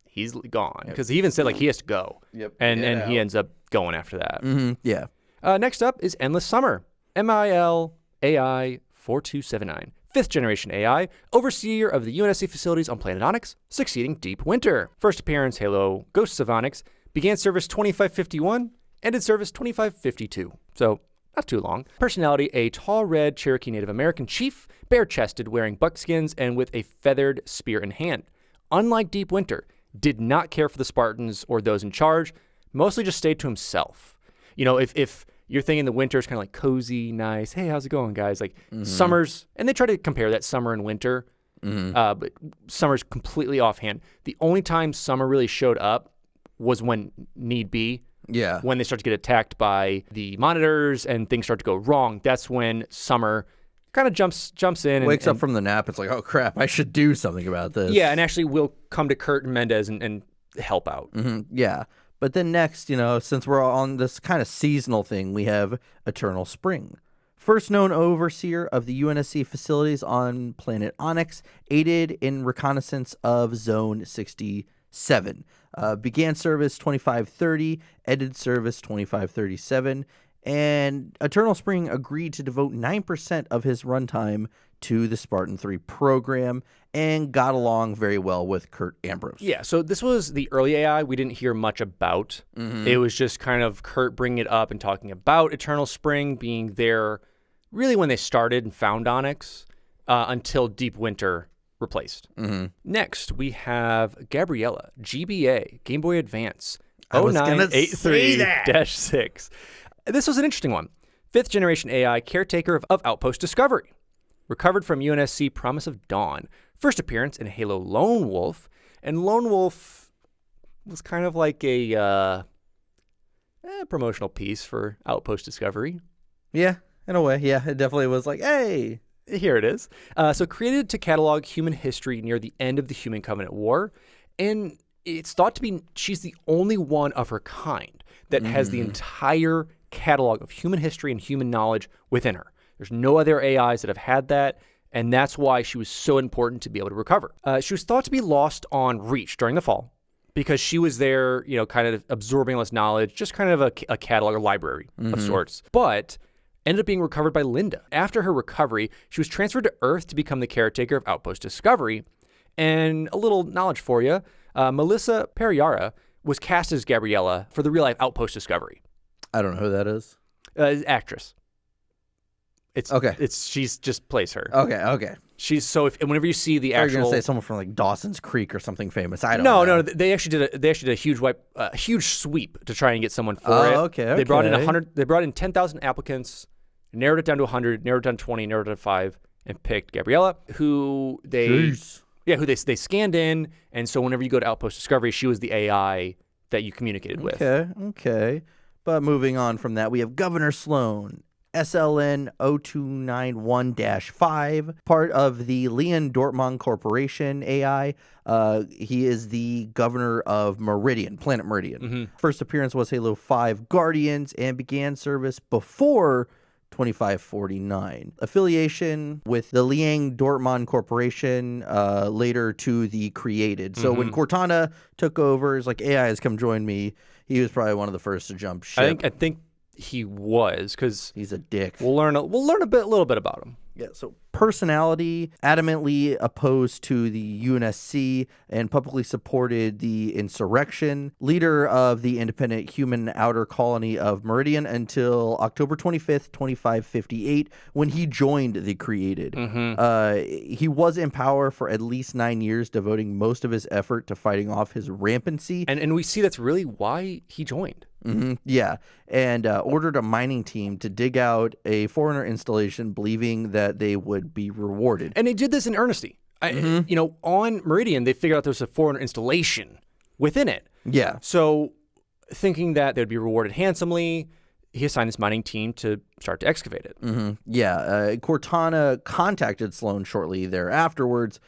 he's gone. Because he even said, like, he has to go. Yep. And he ends up going after that. Yeah. Next up is Endless Summer. MIL AI 4279. 5th generation AI, overseer of the UNSC facilities on planet Onyx, succeeding Deep Winter. First appearance, Halo Ghosts of Onyx, began service 2551, ended service 2552. So... not too long. Personality, a tall red Cherokee Native American chief, bare-chested, wearing buckskins, and with a feathered spear in hand. Unlike Deep Winter, did not care for the Spartans or those in charge, mostly just stayed to himself. If you're thinking the winter is kind of like cozy, nice, hey, how's it going, guys? Like summers, and they try to compare that summer and winter, but summer's completely offhand. The only time summer really showed up was when need be. Yeah. When they start to get attacked by the monitors and things start to go wrong, that's when summer kind of jumps in. Wakes up from the nap. It's like, oh, crap, I should do something about this. Yeah, and actually we'll come to Kurt and Mendez and help out. Yeah. But then next, since we're on this kind of seasonal thing, we have Eternal Spring. First known overseer of the UNSC facilities on planet Onyx, aided in reconnaissance of Zone 67. Began service 2530, ended service 2537, and Eternal Spring agreed to devote 9% of his runtime to the Spartan 3 program and got along very well with Kurt Ambrose. Yeah, so this was the early AI we didn't hear much about. It was just kind of Kurt bringing it up and talking about Eternal Spring being there really when they started and found Onyx until Deep Winter replaced. Next, we have Gabriella, GBA, Game Boy Advance, 0983-6. This was an interesting one. 5th generation AI, caretaker of Outpost Discovery. Recovered from UNSC Promise of Dawn. First appearance in Halo Lone Wolf. And Lone Wolf was kind of like a promotional piece for Outpost Discovery. Yeah, in a way. Yeah, it definitely was like, hey... Here it is. So created to catalog human history near the end of the Human Covenant War. And it's thought to be she's the only one of her kind that has the entire catalog of human history and human knowledge within her. There's no other AIs that have had that, and that's why she was so important to be able to recover. She was thought to be lost on Reach during the fall because she was there, kind of absorbing all this knowledge, just kind of a catalog or library of sorts. But... ended up being recovered by Linda. After her recovery, she was transferred to Earth to become the caretaker of Outpost Discovery. And a little knowledge for you, Melissa Perriara was cast as Gabriella for the real-life Outpost Discovery. I don't know who that is. Actress. She just plays her. Okay. Whenever you see the Are you actual, gonna say someone from like Dawson's Creek or something famous? I don't no, know. they actually did a huge sweep to try and get someone for it. Okay. They brought in 100. They brought in 10,000 applicants, narrowed it down to 100, narrowed it down to 20, narrowed it down to 5, and picked Gabriella, who they scanned in, and so whenever you go to Outpost Discovery, she was the AI that you communicated with. Okay. But moving on from that, we have Governor Sloan, SLN 0291-5, part of the Leon Dortmund Corporation AI. He is the governor of Meridian, Planet Meridian. First appearance was Halo 5 Guardians and began service before 2549. Affiliation with the Liang Dortmund Corporation, later to the Created. So when Cortana took over, it's like, AI has come join me. He was probably one of the first to jump ship. I think he was, because he's a dick. We'll learn a little bit about him. Yeah, so personality, adamantly opposed to the UNSC and publicly supported the insurrection. Leader of the independent human outer colony of Meridian until October 25th, 2558, when he joined the Created. He was in power for at least 9 years, devoting most of his effort to fighting off his rampancy. And we see that's really why he joined. Yeah, and ordered a mining team to dig out a Forerunner installation, believing that they would be rewarded. And they did this in earnesty. On Meridian, they figured out there was a Forerunner installation within it. Yeah. So thinking that they'd be rewarded handsomely, he assigned this mining team to start to excavate it. Yeah, Cortana contacted Sloan shortly thereafterwards,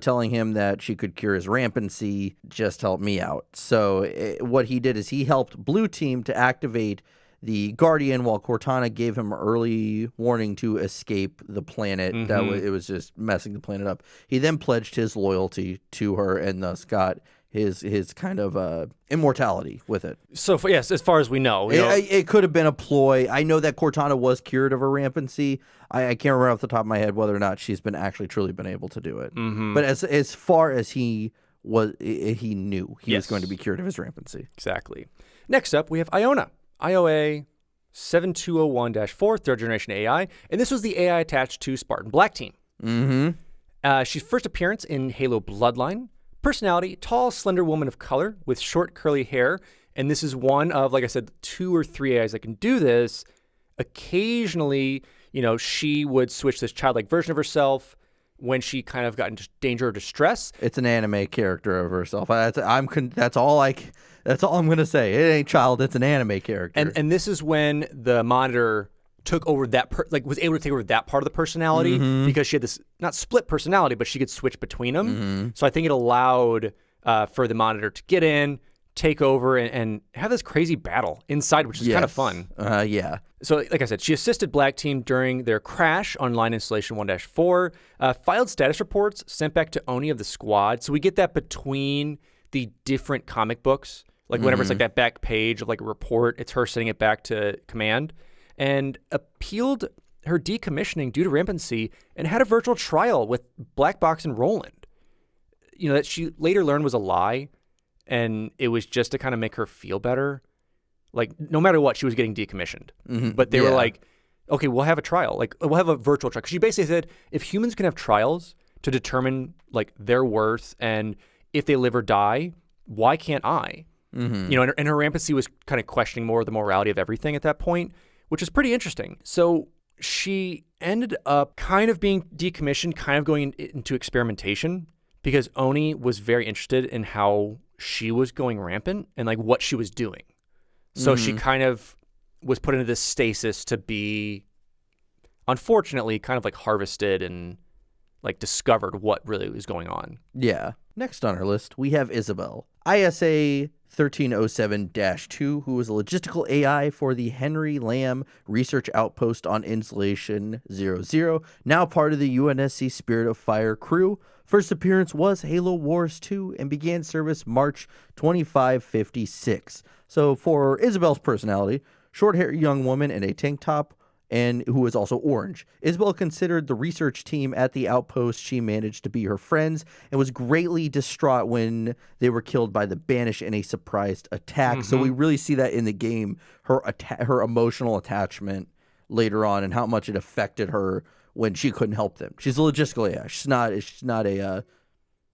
telling him that she could cure his rampancy, just help me out. So what he did is he helped Blue Team to activate the Guardian, while Cortana gave him early warning to escape the planet. It was just messing the planet up. He then pledged his loyalty to her and thus got his kind of immortality with it. So, yes, as far as we know. It could have been a ploy. I know that Cortana was cured of her rampancy. I can't remember off the top of my head whether or not she's been truly been able to do it. But as far as he knew he was going to be cured of his rampancy. Exactly. Next up, we have Iona. IOA 7201-4, third generation AI. And this was the AI attached to Spartan Black Team. She's first appearance in Halo Bloodline. Personality, tall, slender woman of color with short, curly hair. And this is one of, like I said, 2 or 3 AIs that can do this. Occasionally, she would switch this childlike version of herself when she kind of got into danger or distress. It's an anime character of herself. That's all I'm gonna say. It ain't child. It's an anime character. And this is when the monitor took over that was able to take over that part of the personality, because she had this not split personality, but she could switch between them. So I think it allowed for the monitor to get in, take over, and have this crazy battle inside, which is kind of fun. Yeah. So like I said, she assisted Black Team during their crash on line installation 1-4, filed status reports sent back to Oni of the squad. So we get that between the different comic books. Like whenever it's like that back page of like a report, it's her sending it back to command, and appealed her decommissioning due to rampancy and had a virtual trial with Black Box and Roland. That she later learned was a lie, and it was just to kind of make her feel better. Like, no matter what, she was getting decommissioned. But they were like, okay, we'll have a trial. Like, we'll have a virtual trial. 'Cause she basically said, if humans can have trials to determine, like, their worth and if they live or die, why can't I? And her rampancy was kind of questioning more of the morality of everything at that point, which is pretty interesting. So she ended up kind of being decommissioned, kind of going into experimentation, because Oni was very interested in how she was going rampant and like what she was doing. So she kind of was put into this stasis to be, unfortunately, kind of like harvested and like discovered what really was going on. Yeah. Next on our list, we have Isabel, ISA 1307-2, who was a logistical AI for the Henry Lamb Research Outpost on Installation 00, now part of the UNSC Spirit of Fire crew. First appearance was Halo Wars 2 and began service March 2556. So for Isabel's personality, short-haired young woman in a tank top, and who was also orange. Isabel considered the research team at the outpost she managed to be her friends and was greatly distraught when they were killed by the Banished in a surprised attack. So we really see that in the game, her emotional attachment later on and how much it affected her when she couldn't help them. She's a logistical AI. She's not a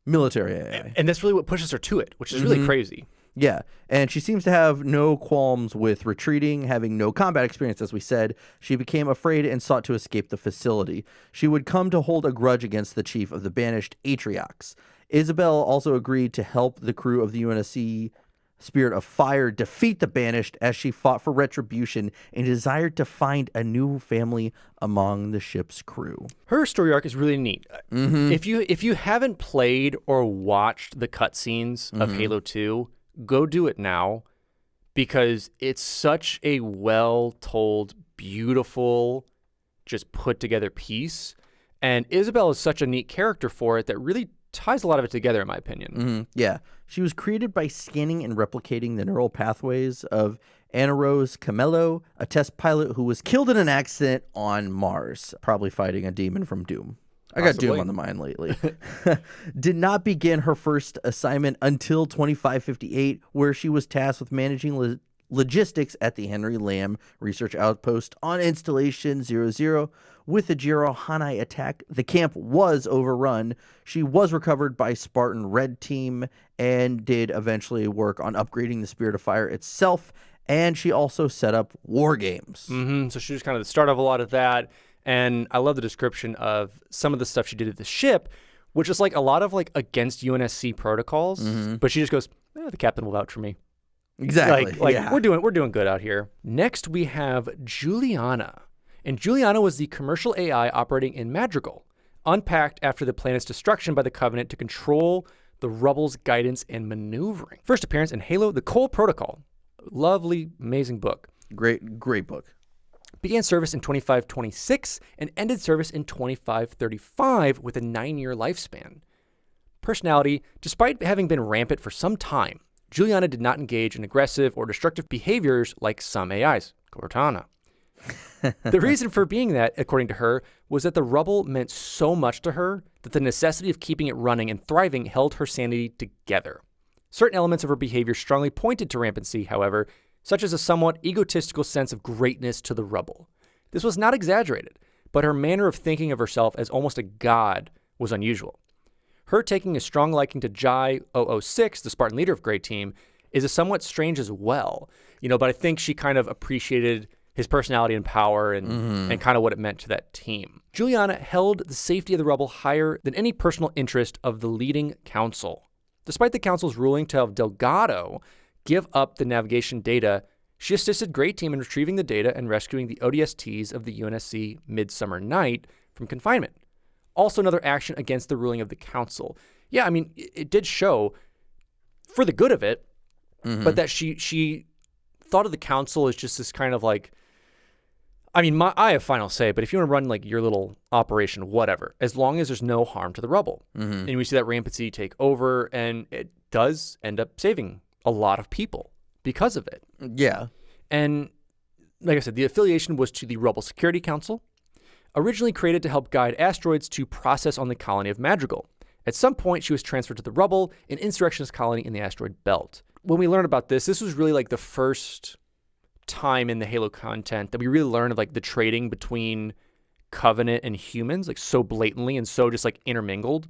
military AI. And that's really what pushes her to it, which is really crazy. Yeah, and she seems to have no qualms with retreating, having no combat experience, as we said. She became afraid and sought to escape the facility. She would come to hold a grudge against the chief of the banished, Atriox. Isabel also agreed to help the crew of the UNSC Spirit of Fire defeat the banished as she fought for retribution and desired to find a new family among the ship's crew. Her story arc is really neat. If you haven't played or watched the cutscenes of Halo 2, go do it now, because it's such a well-told, beautiful, just put-together piece. And Isabel is such a neat character for it that really ties a lot of it together, in my opinion. Yeah. She was created by scanning and replicating the neural pathways of Anaros Camelo, a test pilot who was killed in an accident on Mars, probably fighting a demon from Doom. I got Doom on the mind lately. Did not begin her first assignment until 2558, where she was tasked with managing logistics at the Henry Lamb Research Outpost on Installation 00. With the Jiro Hanai attack, the camp was overrun. She was recovered by Spartan Red Team and did eventually work on upgrading the Spirit of Fire itself, and she also set up war games. So she was kind of the start of a lot of that. And I love the description of some of the stuff she did at the ship, which is like a lot of like against UNSC protocols. But she just goes, the captain will vouch for me. Exactly. Like we're doing good out here. Next we have Juliana. And Juliana was the commercial AI operating in Madrigal, unpacked after the planet's destruction by the Covenant to control the Rubble's guidance and maneuvering. First appearance in Halo, the Cole Protocol. Lovely, amazing book. Great book. Began service in 2526 and ended service in 2535 with a 9-year lifespan. Personality, despite having been rampant for some time, Juliana did not engage in aggressive or destructive behaviors like some AIs. Cortana. The reason for being that, according to her, was that the Rubble meant so much to her that the necessity of keeping it running and thriving held her sanity together. Certain elements of her behavior strongly pointed to rampancy, however, such as a somewhat egotistical sense of greatness to the Rubble. This was not exaggerated, but her manner of thinking of herself as almost a god was unusual. Her taking a strong liking to Jai 006, the Spartan leader of Grey Team, is a somewhat strange as well, but I think she kind of appreciated his personality and power and kind of what it meant to that team. Juliana held the safety of the Rubble higher than any personal interest of the leading council. Despite the council's ruling to have Delgado give up the navigation data, she assisted Grey Team in retrieving the data and rescuing the ODSTs of the UNSC Midsummer Night from confinement. Also another action against the ruling of the council. Yeah, I mean, it did show for the good of it, but that she thought of the council as just this kind of like, I mean, I have final say, but if you want to run like your little operation, whatever, as long as there's no harm to the Rubble. And we see that rampancy take over, and it does end up saving a lot of people because of it. Yeah. And like I said, the affiliation was to the Rubble Security Council, originally created to help guide asteroids to process on the colony of Madrigal. At some point, she was transferred to the Rubble, an insurrectionist colony in the asteroid belt. When we learned about this was really like the first time in the Halo content that we really learned of like the trading between Covenant and humans, like so blatantly and so just like intermingled.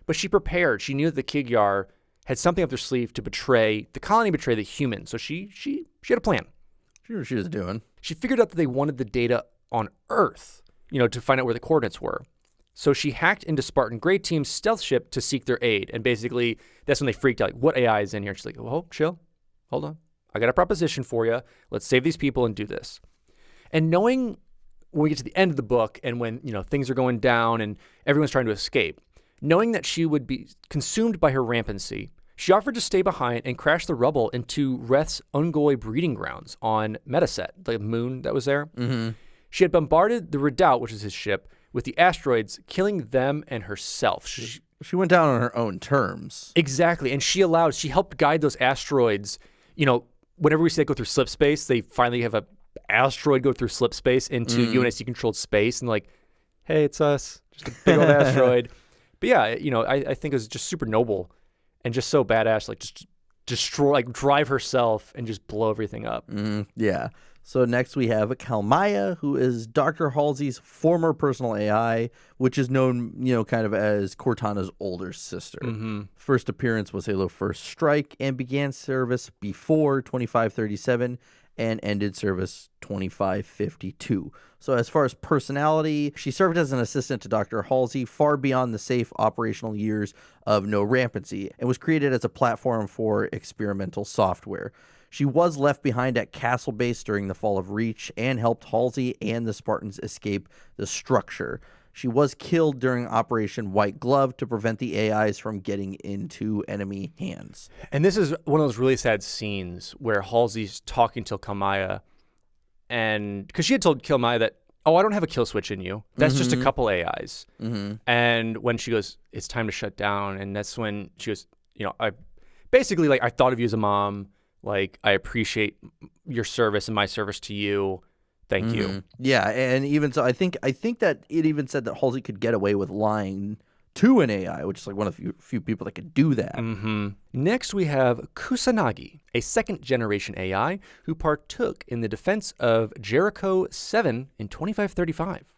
But she prepared. She knew that the Kigyar had something up their sleeve to betray the colony, betray the humans. So she had a plan. She knew what she was doing. She figured out that they wanted the data on Earth, to find out where the coordinates were. So she hacked into Spartan Grey Team's stealth ship to seek their aid. And basically, that's when they freaked out. Like, what AI is in here? And she's like, oh, chill. Hold on. I got a proposition for you. Let's save these people and do this. And knowing when we get to the end of the book and when, things are going down and everyone's trying to escape, knowing that she would be consumed by her rampancy, she offered to stay behind and crash the Rubble into Reth's Ungoi breeding grounds on Metaset, the moon that was there. She had bombarded the Redoubt, which is his ship, with the asteroids, killing them and herself. She went down on her own terms. Exactly. And she helped guide those asteroids. Whenever we say go through slip space, they finally have a asteroid go through slip space into UNSC controlled space and like, hey, it's us. Just a big old asteroid. But yeah, I think it was just super noble and just so badass, like just destroy, like drive herself and just blow everything up. Yeah. So next we have Kalmaya, who is Dr. Halsey's former personal AI, which is known, kind of as Cortana's older sister. First appearance was Halo First Strike and began service before 2537 and ended service 2552. So as far as personality, she served as an assistant to Dr. Halsey far beyond the safe operational years of No Rampancy and was created as a platform for experimental software. She was left behind at Castle Base during the fall of Reach and helped Halsey and the Spartans escape the structure. She was killed during Operation White Glove to prevent the AIs from getting into enemy hands. And this is one of those really sad scenes where Halsey's talking to Kalmaya, and because she had told Kalmaya that, oh, I don't have a kill switch in you. That's just a couple AIs. And when she goes, it's time to shut down. And that's when she goes, I basically, like, I thought of you as a mom. Like, I appreciate your service and my service to you. Thank you. Yeah, and even so, I think that it even said that Halsey could get away with lying to an AI, which is like one of the few people that could do that. Next, we have Kusanagi, a second-generation AI who partook in the defense of Jericho 7 in 2535.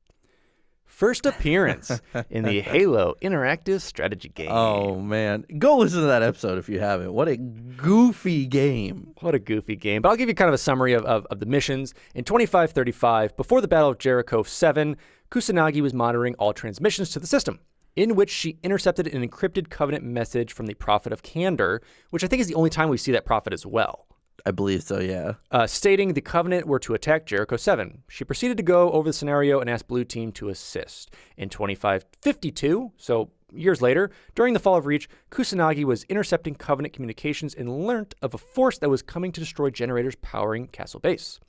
First appearance in the Halo interactive strategy game. Oh, man. Go listen to that episode if you haven't. What a goofy game. What a goofy game. But I'll give you kind of a summary of the missions. In 2535, before the Battle of Jericho 7, Kusanagi was monitoring all transmissions to the system, in which she intercepted an encrypted Covenant message from the Prophet of Candor, which I think is the only time we see that prophet as well. I believe so, yeah. Stating the Covenant were to attack Jericho 7. She proceeded to go over the scenario and asked Blue Team to assist. In 2552, so years later, during the fall of Reach, Kusanagi was intercepting Covenant communications and learnt of a force that was coming to destroy generators powering Castle Base.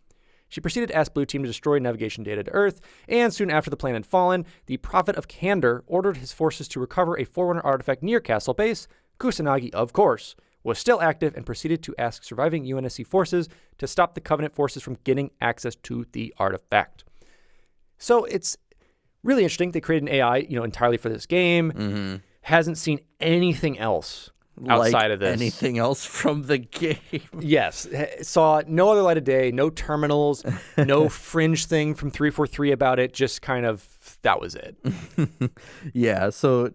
She proceeded to ask Blue Team to destroy navigation data to Earth, and soon after the plan had fallen, the Prophet of Candor ordered his forces to recover a Forerunner artifact near Castle Base. Kusanagi, of course, was still active and proceeded to ask surviving UNSC forces to stop the Covenant forces from getting access to the artifact. So it's really interesting. They created an AI, entirely for this game. Hasn't seen anything else outside of this. Anything else from the game? Yes. Saw no other light of day, no terminals, no fringe thing from 343 about it. Just kind of, that was it. Yeah, so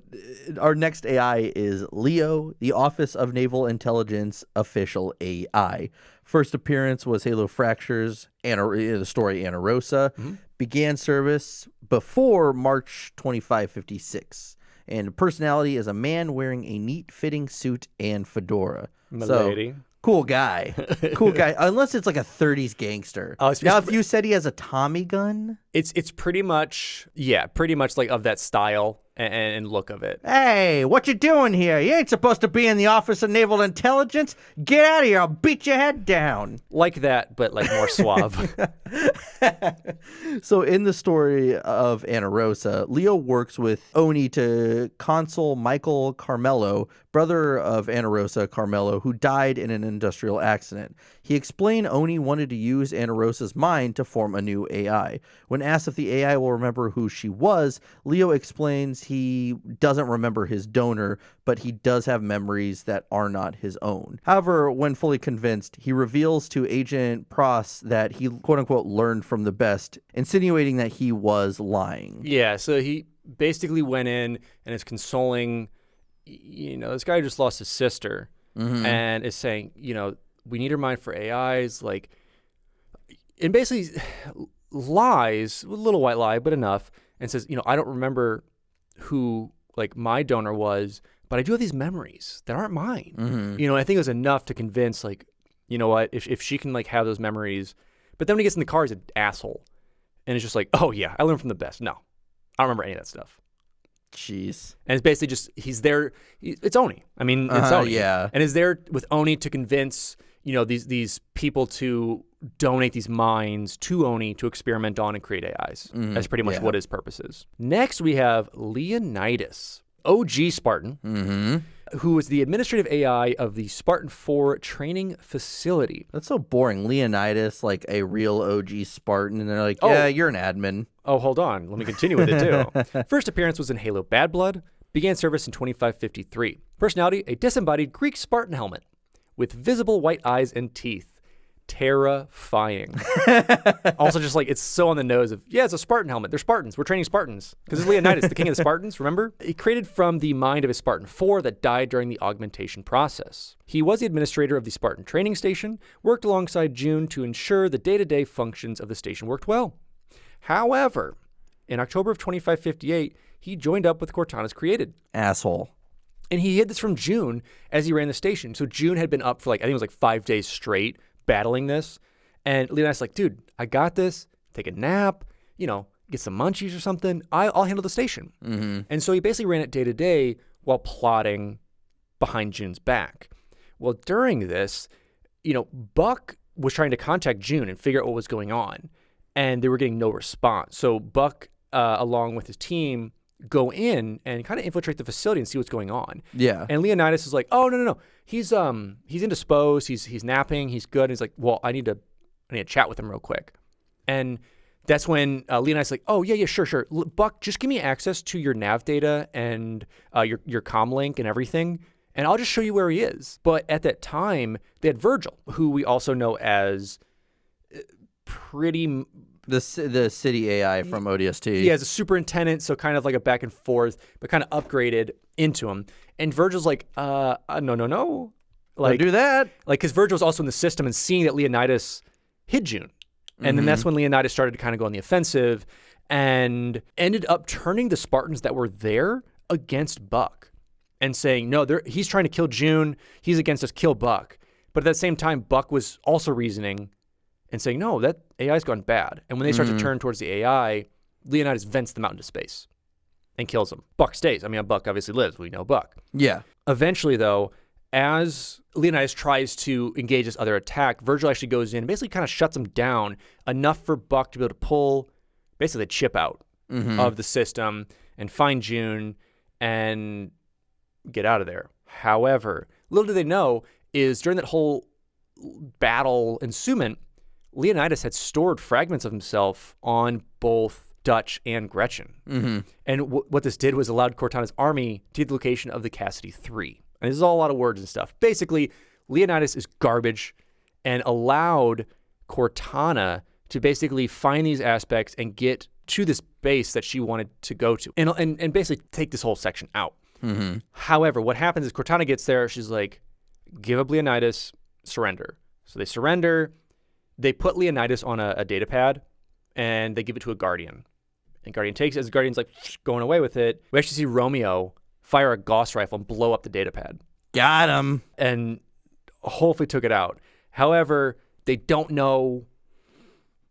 our next AI is Leo, the Office of Naval Intelligence official AI. First appearance was Halo Fractures, the story Ana Rosa. Began service before March 2556. And personality is a man wearing a neat-fitting suit and fedora. Milady. So, cool guy. Cool guy. Unless it's like a 30s gangster. Now, if you said he has a Tommy gun? It's pretty much, like of that style and look of it. Hey, what you doing here? You ain't supposed to be in the Office of Naval Intelligence. Get out of here. I'll beat your head down. Like that, but like more suave. So in the story of Ana Rosa, Leo works with Oni to Consul Michael Carmelo, brother of Ana Rosa Carmelo, who died in an industrial accident. He explained Oni wanted to use Ana Rosa's mind to form a new AI. When asked if the AI will remember who she was, Leo explains he doesn't remember his donor, but he does have memories that are not his own. However, when fully convinced, he reveals to Agent Pross that he, quote-unquote, learned from the best, insinuating that he was lying. Yeah, so he basically went in and is consoling, this guy just lost his sister and is saying, we need her mind for AIs, and basically lies, a little white lie, but enough, and says, I don't remember who, my donor was, but I do have these memories that aren't mine. I think it was enough to convince, if she can, have those memories. But then when he gets in the car, he's an asshole. And it's just like, oh, yeah, I learned from the best. No, I don't remember any of that stuff. Jeez. And it's basically just, he's there. It's Oni. I mean, it's Oni. Yeah. And is there with Oni to convince, these people to donate these minds to Oni to experiment on and create AIs. That's pretty much what his purpose is. Next, we have Leonidas Og Spartan, who is the administrative AI of the Spartan 4 training facility. That's so boring. Leonidas, like a real OG Spartan, and they're like, yeah, you're an admin. Oh, hold on. Let me continue with it, too. First appearance was in Halo Bad Blood. Began service in 2553. Personality, a disembodied Greek Spartan helmet. with visible white eyes and teeth. Terrifying. Also, just like, it's so on the nose of, yeah, it's a Spartan helmet. They're Spartans. We're training Spartans. Because it's Leonidas, the king of the Spartans, remember? He created from the mind of a Spartan 4 that died during the augmentation process. He was the administrator of the Spartan training station, worked alongside June to ensure the day-to-day functions of the station worked well. However, in October of 2558, he joined up with Cortana's created. Asshole. And he hid this from June as he ran the station. So June had been up for like, I think it was like 5 days straight, battling this. And Leonidas like, dude, I got this. Take a nap, you know, get some munchies or something. I'll handle the station. Mm-hmm. And so he basically ran it day to day while plotting behind June's back. Well, during this, you know, Buck was trying to contact June and figure out what was going on. And they were getting no response. So Buck, along with his team, go in and kind of infiltrate the facility and see what's going on. Yeah. And Leonidas is like, oh, no. He's indisposed. He's napping. He's good. And he's like, well, I need to chat with him real quick. And that's when Leonidas is like, oh, yeah, sure. Buck, just give me access to your nav data and your comm link and everything, and I'll just show you where he is. But at that time, they had Virgil, who we also know as pretty... The city AI from ODST. Yeah, as a superintendent, so kind of like a back and forth, but kind of upgraded into him. And Virgil's like, no. Like, Don't do that. Like, because Virgil's also in the system and seeing that Leonidas hid June. And then that's when Leonidas started to kind of go on the offensive and ended up turning the Spartans that were there against Buck and saying, no, he's trying to kill June. He's against us, kill Buck. But at the same time, Buck was also reasoning and saying, no, that AI's gone bad. And when they start to turn towards the AI, Leonidas vents them out into space and kills them. Buck stays. I mean, Buck obviously lives. We know Buck. Yeah. Eventually, though, as Leonidas tries to engage this other attack, Virgil actually goes in and basically kind of shuts him down enough for Buck to be able to pull basically the chip out of the system and find June and get out of there. However, little do they know is during that whole battle ensuement, Leonidas had stored fragments of himself on both Dutch and Gretchen. And what this did was allowed Cortana's army to get the location of the Cassidy 3. And this is all a lot of words and stuff. Basically, Leonidas is garbage and allowed Cortana to basically find these aspects and get to this base that she wanted to go to and basically take this whole section out. However, what happens is Cortana gets there. She's like, give up Leonidas, surrender. So they surrender. They put Leonidas on a data pad, and they give it to a Guardian. And Guardian takes it as the Guardian's like going away with it. We actually see Romeo fire a Gauss rifle and blow up the data pad. Got him. And hopefully took it out. However, they don't know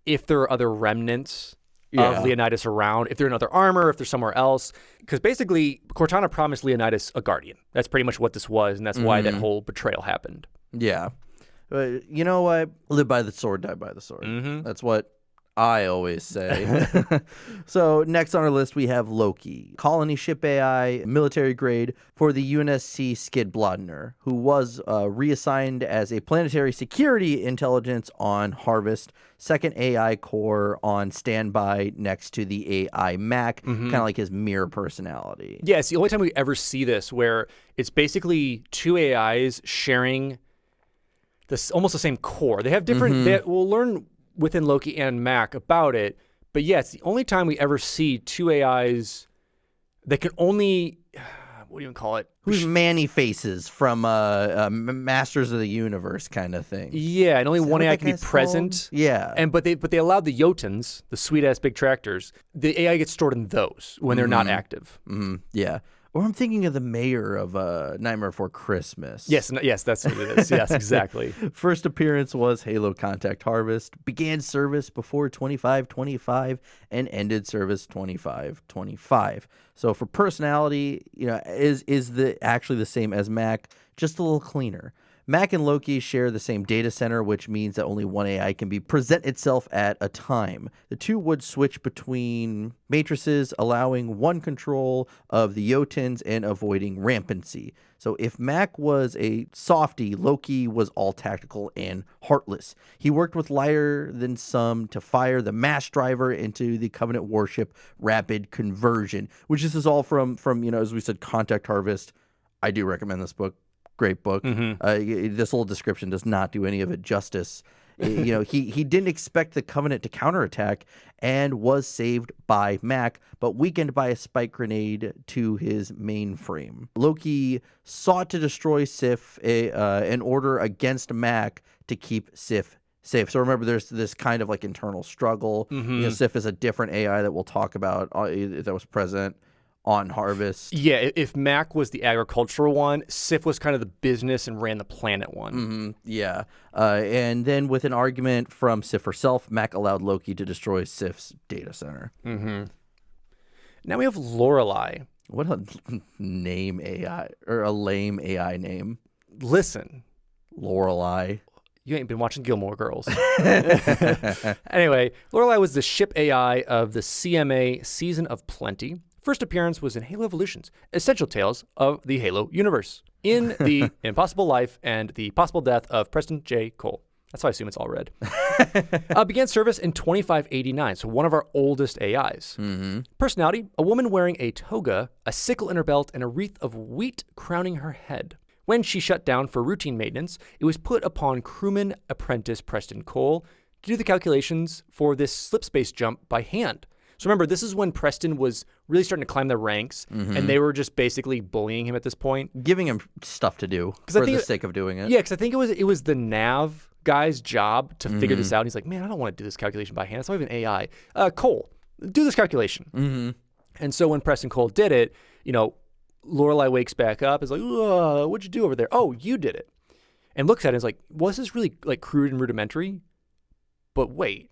if there are other remnants of Leonidas around, if they're in other armor, if they're somewhere else. Because basically, Cortana promised Leonidas a Guardian. That's pretty much what this was, and that's why that whole betrayal happened. Yeah. You know what? Live by the sword, die by the sword. That's what I always say. So next on our list, we have Loki, colony ship AI, military grade for the UNSC Skidbladner, who was reassigned as a planetary security intelligence on Harvest, second AI core on standby next to the AI Mac, kind of like his mirror personality. Yeah, it's the only time we ever see this where it's basically two AIs sharing this almost the same core. They have different, we'll learn within Loki and Mac about it, but yeah, it's the only time we ever see two AIs that can only, what do you even call it? Who's Manny Faces from Masters of the Universe kind of thing. Yeah, and only one AI can be present. Called? Yeah. But they allowed the Jotuns, the sweet-ass big tractors, the AI gets stored in those when they're not active. Yeah. Or I'm thinking of the mayor of Nightmare Before Christmas. Yes, that's what it is. Yes, exactly. First appearance was Halo Contact Harvest, began service before 2525 and ended service 2525. So for personality, you know, is actually the same as Mac, just a little cleaner. Mac and Loki share the same data center, which means that only one AI can present itself at a time. The two would switch between matrices, allowing one control of the Jotuns and avoiding rampancy. So if Mac was a softie, Loki was all tactical and heartless. He worked with lighter than some to fire the mass driver into the Covenant warship Rapid Conversion, which this is all from you know, as we said, Contact Harvest. I do recommend this book. great book. This little description does not do any of it justice. He didn't expect the Covenant to counterattack and was saved by Mac, but weakened by a spike grenade to his mainframe. Loki sought to destroy Sif in order against Mac to keep Sif safe. So remember, there's this kind of like internal struggle. Sif is a different AI that we'll talk about that was present on Harvest. Yeah, if Mac was the agricultural one, Sif was kind of the business and ran the planet one. Yeah. And then with an argument from Sif herself, Mac allowed Loki to destroy Sif's data center. Now we have Lorelei. What a name AI, or a lame AI name. Listen. Lorelei. You ain't been watching Gilmore Girls. Anyway, Lorelei was the ship AI of the CMA Season of Plenty. First appearance was in Halo Evolutions, Essential Tales of the Halo Universe, in The Impossible Life and the Possible Death of Preston J. Cole. That's why I assume it's all red. Began service in 2589, so one of our oldest AIs. Personality, a woman wearing a toga, a sickle in her belt, and a wreath of wheat crowning her head. When she shut down for routine maintenance, it was put upon crewman apprentice Preston Cole to do the calculations for this slip space jump by hand. So remember, this is when Preston was really starting to climb the ranks, and they were just basically bullying him at this point. Giving him stuff to do for the sake of doing it. Yeah, because I think it was the nav guy's job to figure this out. He's like, man, I don't want to do this calculation by hand. It's not even AI. Cole, do this calculation. And so when Preston Cole did it, Lorelei wakes back up, is like, what'd you do over there? Oh, you did it. And looks at it and is like, well, this is really like crude and rudimentary. But wait,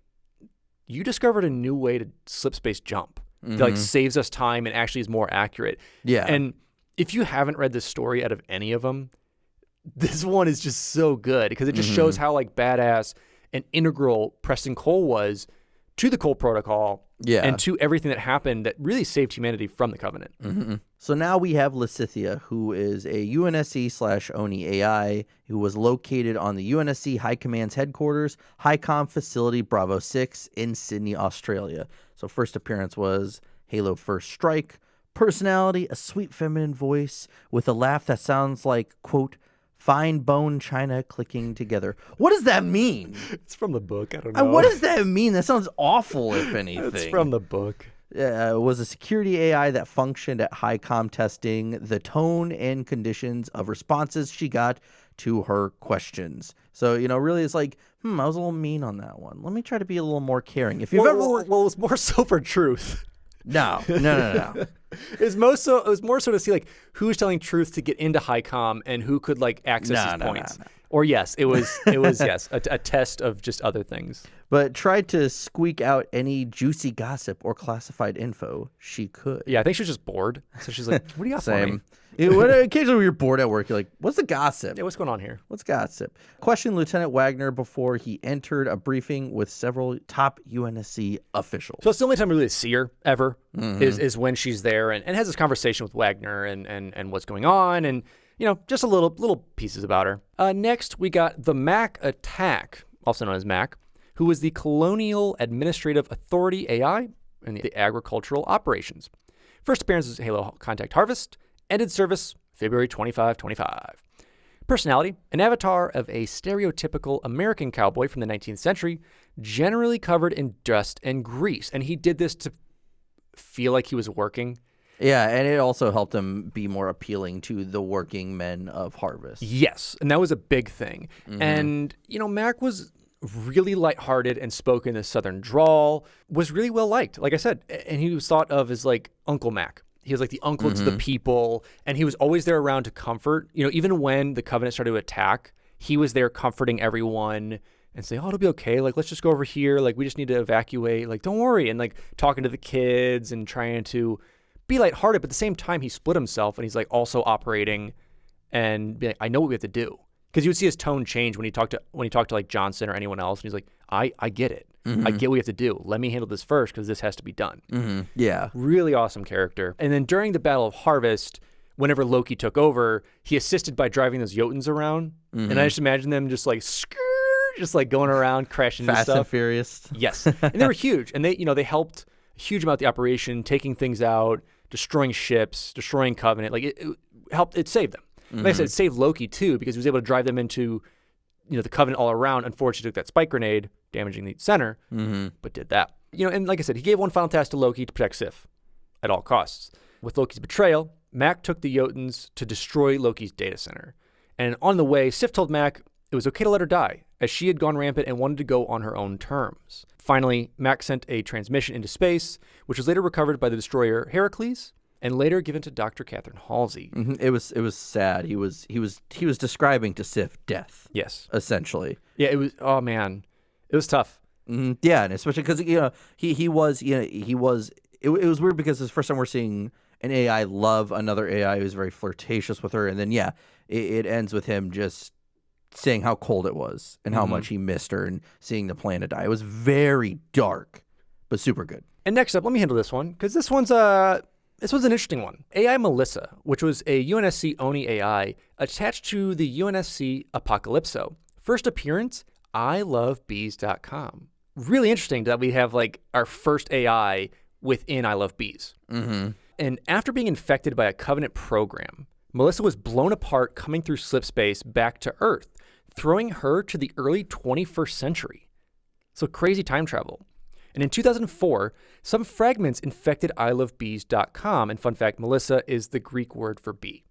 you discovered a new way to slip space jump that like saves us time and actually is more accurate. Yeah. And if you haven't read this story out of any of them, this one is just so good because it just shows how like badass and integral Preston Cole was to the Cole Protocol and to everything that happened that really saved humanity from the Covenant. So now we have Lysithia, who is a UNSC/ONI AI who was located on the UNSC High Command's headquarters, HighCom Facility Bravo 6 in Sydney, Australia. So first appearance was Halo First Strike. Personality, a sweet feminine voice with a laugh that sounds like, quote, fine bone china clicking together. What does that mean? It's from the book. I don't know. What does that mean? That sounds awful, if anything. It's from the book. It was a security AI that functioned at HighCom testing the tone and conditions of responses she got to her questions. So, really it's like, I was a little mean on that one. Let me try to be a little more caring. If you've ever... Well, it was more so for truth. No. It was more so to see like who's telling truth to get into HighCom and who could like access his points. Or yes, it was yes, a test of just other things. But tried to squeak out any juicy gossip or classified info she could. Yeah, I think she was just bored. So she's like, what do you got for me? Occasionally when you're bored at work, you're like, what's the gossip? Yeah, what's going on here? What's gossip? Questioned Lieutenant Wagner before he entered a briefing with several top UNSC officials. So it's the only time we really see her ever is when she's there and has this conversation with Wagner and what's going on and, just a little pieces about her. Next, we got the Mac Attack, also known as Mac, who was the Colonial Administrative Authority AI in the agricultural operations. First appearance was Halo Contact Harvest. Ended service February 2525. Personality, an avatar of a stereotypical American cowboy from the 19th century, generally covered in dust and grease. And he did this to feel like he was working. Yeah, and it also helped him be more appealing to the working men of Harvest. Yes, and that was a big thing. And, Mac was really lighthearted and spoke in a southern drawl, was really well liked, like I said. And he was thought of as like Uncle Mac. He was like the uncle to the people, and he was always there around to comfort. Even when the Covenant started to attack, he was there comforting everyone and saying, oh, it'll be okay. Like, let's just go over here. Like, we just need to evacuate. Like, don't worry. And like talking to the kids and trying to be lighthearted. But at the same time, he split himself and he's like also operating and be like, I know what we have to do. Because you would see his tone change when he talked to like Johnson or anyone else. And he's like, I get it. I get what we have to do. Let me handle this first because this has to be done. Yeah. Really awesome character. And then during the Battle of Harvest, whenever Loki took over, he assisted by driving those Jotuns around. And I just imagine them just like, just like going around crashing into stuff. Fast and Furious. Yes. And they were huge. And they helped a huge amount of the operation, taking things out, destroying ships, destroying Covenant. Like it helped, it saved them. Like I said, it saved Loki too because he was able to drive them into, the Covenant all around. Unfortunately, took that spike grenade, damaging the center, but did that. And like I said, he gave one final task to Loki to protect Sif at all costs. With Loki's betrayal, Mac took the Jotuns to destroy Loki's data center. And on the way, Sif told Mac it was okay to let her die, as she had gone rampant and wanted to go on her own terms. Finally, Mac sent a transmission into space, which was later recovered by the destroyer Heracles, and later given to Dr. Catherine Halsey. It was sad. He was describing to Sif death. Yes, essentially. Yeah, it was. Oh man, it was tough. Yeah, and especially because he was. It was weird because it's the first time we're seeing an AI love another AI who's very flirtatious with her, and then it ends with him just saying how cold it was and how much he missed her and seeing the planet die. It was very dark, but super good. And next up, let me handle this one because this one's an interesting one. AI Melissa, which was a UNSC ONI AI attached to the UNSC Apocalypso. First appearance, ilovebees.com. Really interesting that we have our first AI within I Love Bees. And after being infected by a Covenant program, Melissa was blown apart coming through slip space back to Earth, throwing her to the early 21st century. So crazy time travel. And in 2004, some fragments infected ilovebees.com. And fun fact, Melissa is the Greek word for bee.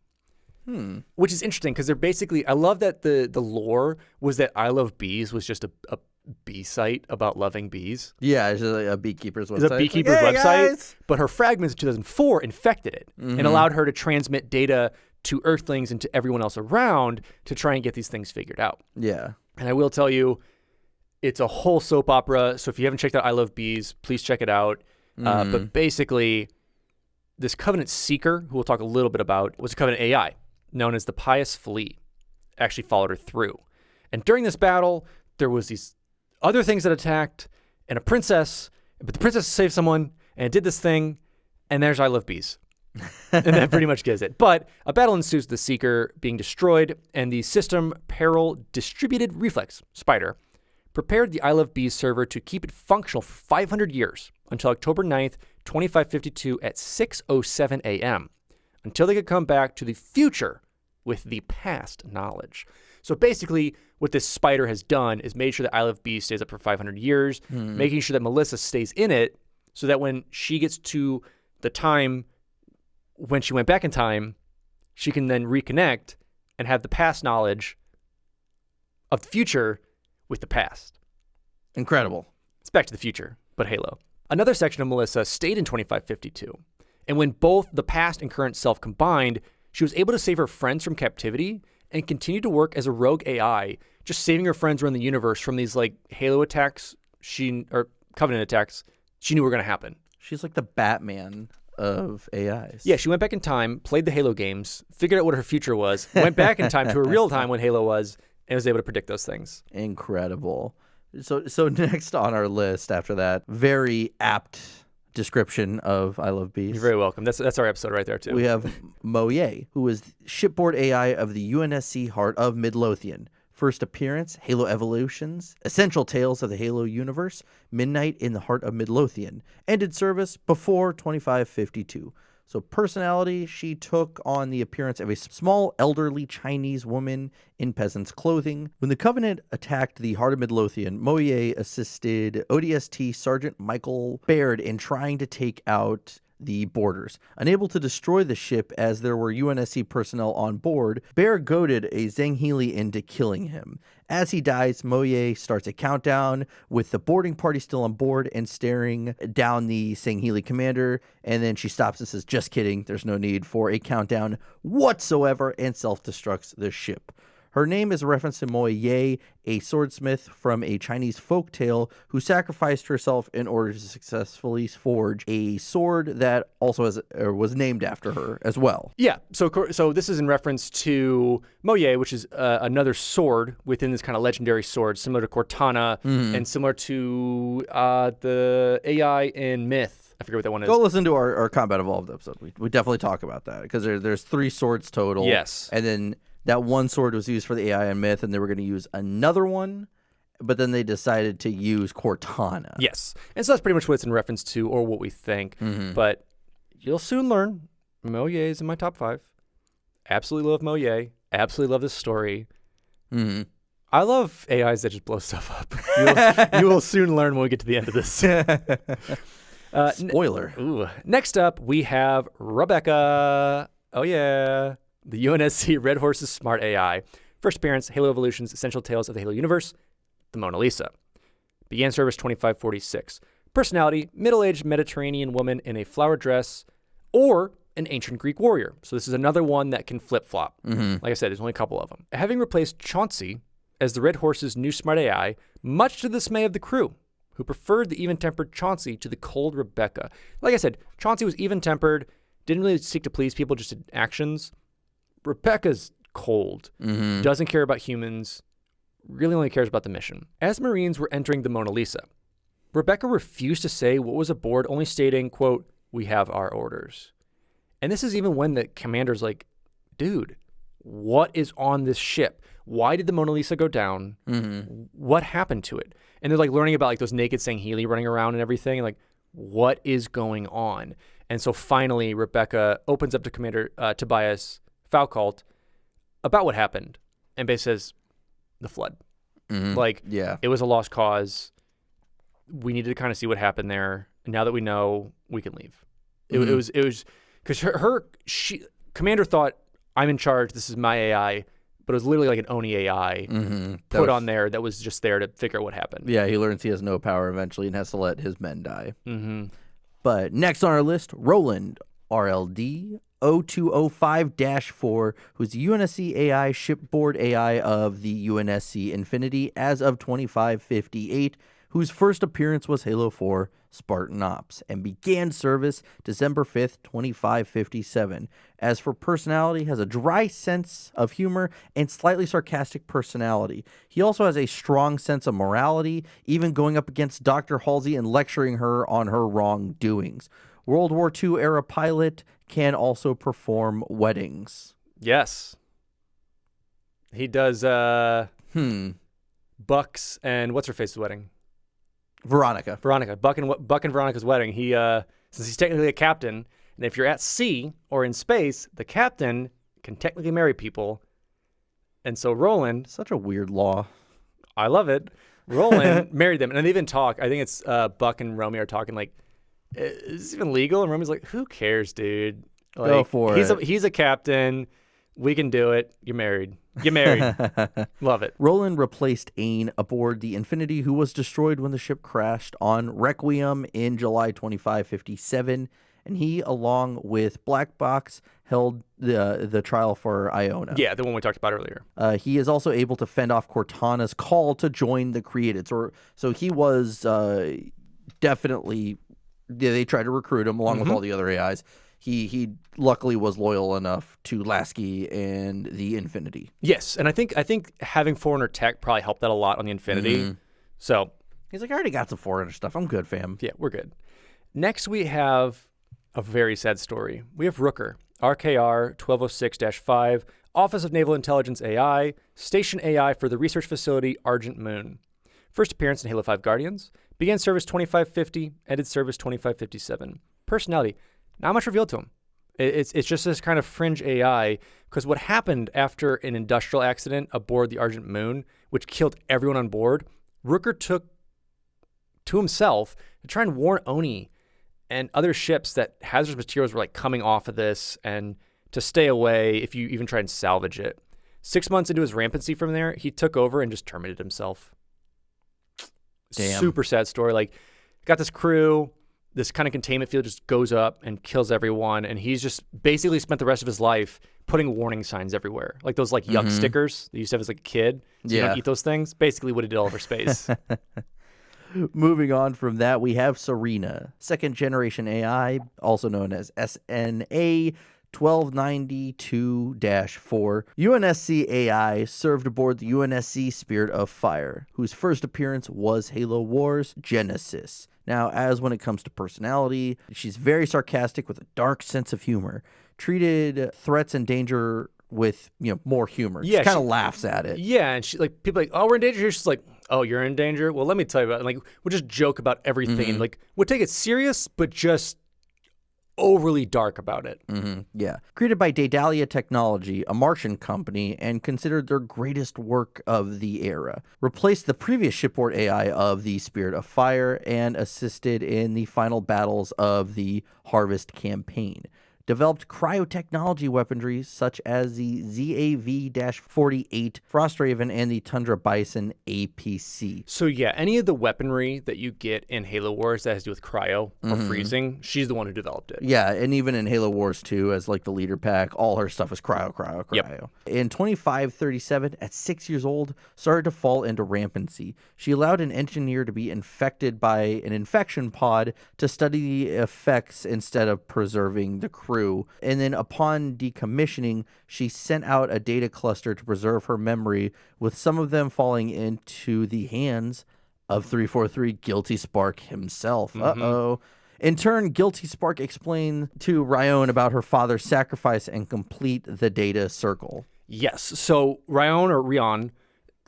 Which is interesting because they're basically, I love that the lore was that I Love Bees was just a bee site about loving bees. Yeah, it's just a beekeeper's website. It's a beekeeper's website, guys. But her fragments in 2004 infected it and allowed her to transmit data to Earthlings and to everyone else around to try and get these things figured out. Yeah. And I will tell you, it's a whole soap opera. So if you haven't checked out I Love Bees, please check it out. But basically, this Covenant Seeker, who we'll talk a little bit about, was a Covenant AI known as the Pious Flea. Actually followed her through. And during this battle, there was these other things that attacked and a princess, but the princess saved someone and it did this thing, and there's I Love Bees. And that pretty much gives it. But a battle ensues with the Seeker being destroyed, and the System Peril Distributed Reflex, Spider, prepared the I Love Bees server to keep it functional for 500 years until October 9th, 2552 at 6:07 a.m. until they could come back to the future with the past knowledge. So basically, what this spider has done is made sure that I Love Bees stays up for 500 years, making sure that Melissa stays in it so that when she gets to the time when she went back in time, she can then reconnect and have the past knowledge of the future with the past. Incredible. It's Back to the Future, but Halo. Another section of Melissa stayed in 2552. And when both the past and current self combined, she was able to save her friends from captivity and continue to work as a rogue AI, just saving her friends around the universe from these Halo attacks, or Covenant attacks she knew were going to happen. She's like the Batman of AIs. Yeah, she went back in time, played the Halo games, figured out what her future was, went back in time to her real time when Halo was, and was able to predict those things. Incredible. So next on our list after that, very apt description of I Love Bees. You're very welcome. That's our episode right there, too. We have Moye, who is shipboard AI of the UNSC Heart of Midlothian. First appearance, Halo Evolutions, Essential Tales of the Halo Universe, Midnight in the Heart of Midlothian. Ended service before 2552. So personality, she took on the appearance of a small, elderly Chinese woman in peasant's clothing. When the Covenant attacked the Heart of Midlothian, Moye assisted ODST Sergeant Michael Baird in trying to take out the boarders. Unable to destroy the ship as there were UNSC personnel on board, Baird goaded a Zanghili into killing him. As he dies, Moye starts a countdown with the boarding party still on board and staring down the Zanghili commander, and then she stops and says, just kidding, there's no need for a countdown whatsoever, and self-destructs the ship. Her name is a reference to Moye, a swordsmith from a Chinese folktale who sacrificed herself in order to successfully forge a sword that also was named after her as well. Yeah, so this is in reference to Moye, which is another sword within this kind of legendary sword, similar to Cortana and similar to the AI in Myth. I forget what that one is. Go listen to our Combat Evolved episode. We definitely talk about that because there's 3 swords total. Yes. And then that one sword was used for the AI in Myth, and they were going to use another one, but then they decided to use Cortana. Yes. And so that's pretty much what it's in reference to, or what we think. But you'll soon learn. Moye is in my top 5. absolutely love Moye. Absolutely love this story. Mm-hmm. I love AIs that just blow stuff up. You will soon learn when we get to the end of this. Spoiler. Next up, we have Rebecca. Oh, yeah. The UNSC Red Horse's Smart AI. First appearance, Halo Evolution's Essential Tales of the Halo Universe, the Mona Lisa. Began service 2546. Personality, middle-aged Mediterranean woman in a flower dress or an ancient Greek warrior. So this is another one that can flip-flop. Like I said, there's only a couple of them. Having replaced Chauncey as the Red Horse's new smart AI, much to the dismay of the crew, who preferred the even-tempered Chauncey to the cold Rebecca. Like I said, Chauncey was even-tempered, didn't really seek to please people, just did actions. Rebecca's cold, doesn't care about humans, really only cares about the mission. As Marines were entering the Mona Lisa, Rebecca refused to say what was aboard, only stating, quote, "We have our orders." And this is even when the commander's like, dude, what is on this ship? Why did the Mona Lisa go down? What happened to it? And they're like learning about like those naked Sangheili running around and everything. Like, what is going on? And so finally, Rebecca opens up to Commander Tobias Falcault about what happened. And basically says, the flood. Like, it was a lost cause. We needed to kind of see what happened there. And now that we know, we can leave. It was because she Commander thought, I'm in charge. This is my AI. But it was literally like an Oni AI put on there that was just there to figure out what happened. Yeah, he learns he has no power eventually and has to let his men die. But next on our list, Roland Rld0205-4, who's the UNSC AI shipboard AI of the UNSC Infinity as of 2558, whose first appearance was Halo 4 Spartan Ops, and began service December 5th, 2557. As for personality, has a dry sense of humor and slightly sarcastic personality. He also has a strong sense of morality, even going up against Dr. Halsey and lecturing her on her wrongdoings. World War II era pilot, can also perform weddings. Yes. He does Buck's and what's-her-face's wedding? Veronica. Buck and Veronica's wedding. He, since he's technically a captain, and if you're at sea or in space, the captain can technically marry people. And so Roland... Such a weird law. I love it. Roland married them. And they even talk. I think it's Buck and Romy are talking like, is this even legal? And Romy's like, who cares, dude? Like, go for it. He's a captain. We can do it. You're married. Get married. Love it. Roland replaced Ain aboard the Infinity, who was destroyed when the ship crashed on Requiem in July 2557. And he, along with Black Box, held the trial for Iona. Yeah, the one we talked about earlier. He is also able to fend off Cortana's call to join the Created. So he was definitely... They tried to recruit him along with all the other AIs. He luckily was loyal enough to Lasky and the Infinity. Yes, and I think having Forerunner tech probably helped that a lot on the Infinity. So he's like, I already got some Forerunner stuff. I'm good, fam. Yeah, we're good. Next, we have a very sad story. We have Rooker, RKR 1206-5, Office of Naval Intelligence AI, Station AI for the research facility Argent Moon. First appearance in Halo 5 Guardians. Began service 2550, ended service 2557. Personality, not much revealed to him. It's just this kind of fringe AI, because what happened after an industrial accident aboard the Argent Moon, which killed everyone on board, Rooker took to himself to try and warn Oni and other ships that hazardous materials were like coming off of this and to stay away if you even try and salvage it. 6 months into his rampancy from there, he took over and just terminated himself. Damn. Super sad story. Like, got this crew, this kind of containment field just goes up and kills everyone, and he's just basically spent the rest of his life putting warning signs everywhere, like those like yuck stickers that you used to have as like a kid. So you don't eat those things. Basically, what he did all over space. Moving on from that, we have Serena, second generation AI, also known as SNA 1292-4. UNSC AI served aboard the UNSC Spirit of Fire, whose first appearance was Halo Wars Genesis. Now, as when it comes to personality, she's very sarcastic with a dark sense of humor. Treated threats and danger with, more humor. Yeah, she kind of laughs at it. Yeah, and she like people are like, oh, we're in danger here. She's like, oh, you're in danger? Well, let me tell you about it. Like, we'll just joke about everything. Like, we'll take it serious, but just overly dark about it. Yeah. Created by Daedalus Technology, a Martian company, and considered their greatest work of the era. Replaced the previous shipboard AI of the Spirit of Fire and assisted in the final battles of the Harvest campaign. Developed cryotechnology weaponry such as the ZAV-48 Frostraven and the Tundra Bison APC. So yeah, any of the weaponry that you get in Halo Wars that has to do with cryo or freezing, she's the one who developed it. Yeah, and even in Halo Wars 2, as like the leader pack, all her stuff is cryo. Yep. In 2537, at 6 years old, started to fall into rampancy. She allowed an engineer to be infected by an infection pod to study the effects instead of preserving the crew. And then upon decommissioning, she sent out a data cluster to preserve her memory, with some of them falling into the hands of 343 Guilty Spark himself. In turn, Guilty Spark explained to Ryan about her father's sacrifice and complete the data circle. Yes. So Ryan,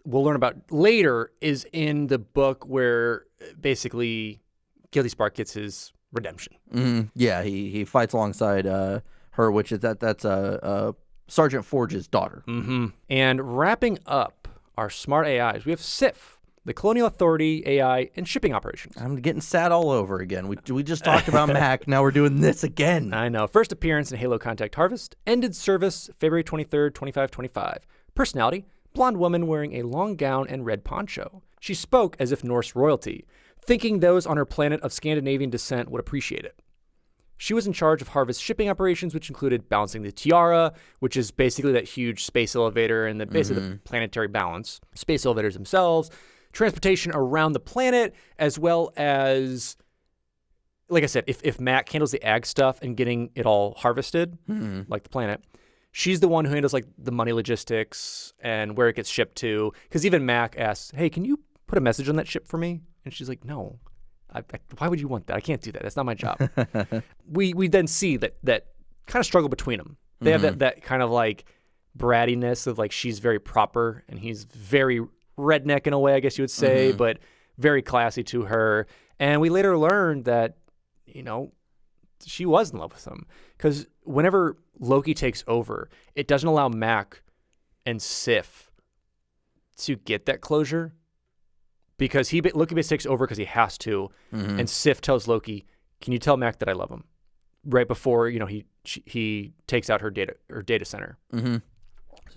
we'll learn about later, is in the book where basically Guilty Spark gets his redemption. Yeah, he fights alongside her, which is that's Sergeant Forge's daughter. And wrapping up our smart AIs, we have SIF, the Colonial Authority AI and shipping operations. I'm getting sad all over again. We just talked about Mac, now we're doing this again. I know. First appearance in Halo Contact Harvest. Ended service February 23rd, 2525. Personality, blonde woman wearing a long gown and red poncho. She spoke as if Norse royalty, thinking those on her planet of Scandinavian descent would appreciate it. She was in charge of Harvest shipping operations, which included balancing the Tiara, which is basically that huge space elevator and basically the planetary balance, space elevators themselves, transportation around the planet, as well as, like I said, if Mac handles the ag stuff and getting it all harvested, like the planet, she's the one who handles like the money logistics and where it gets shipped to. Because even Mac asks, hey, can you put a message on that ship for me? And she's like, no, why would you want that? I can't do that. That's not my job. we then see that kind of struggle between them. They have that kind of like brattiness of like she's very proper and he's very redneck in a way, I guess you would say, but very classy to her. And we later learned that, she was in love with him. Because whenever Loki takes over, it doesn't allow Mac and Sif to get that closure. Because Loki basically takes over because he has to, and Sif tells Loki, "Can you tell Mac that I love him?" Right before he takes out her data center.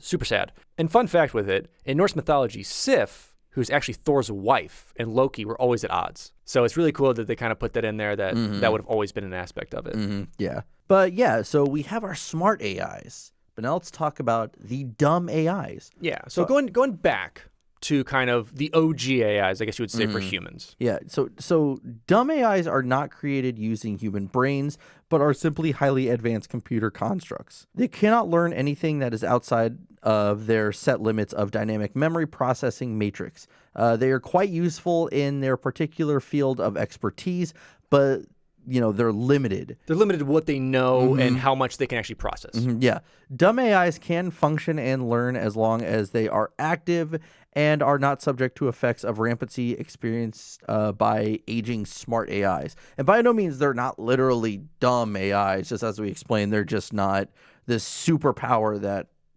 Super sad. And fun fact with it, in Norse mythology, Sif, who's actually Thor's wife, and Loki were always at odds. So it's really cool that they kind of put that in there. That would have always been an aspect of it. Yeah, but yeah, so we have our smart AIs, but now let's talk about the dumb AIs. Yeah. So going back to kind of the OG AIs, I guess you would say, for humans. Yeah, so dumb AIs are not created using human brains, but are simply highly advanced computer constructs. They cannot learn anything that is outside of their set limits of dynamic memory processing matrix. They are quite useful in their particular field of expertise, but they're limited. They're limited to what they know and how much they can actually process. Yeah. Dumb AIs can function and learn as long as they are active and are not subject to effects of rampancy experienced by aging smart AIs. And by no means they're not literally dumb AIs, just as we explained, they're just not the superpower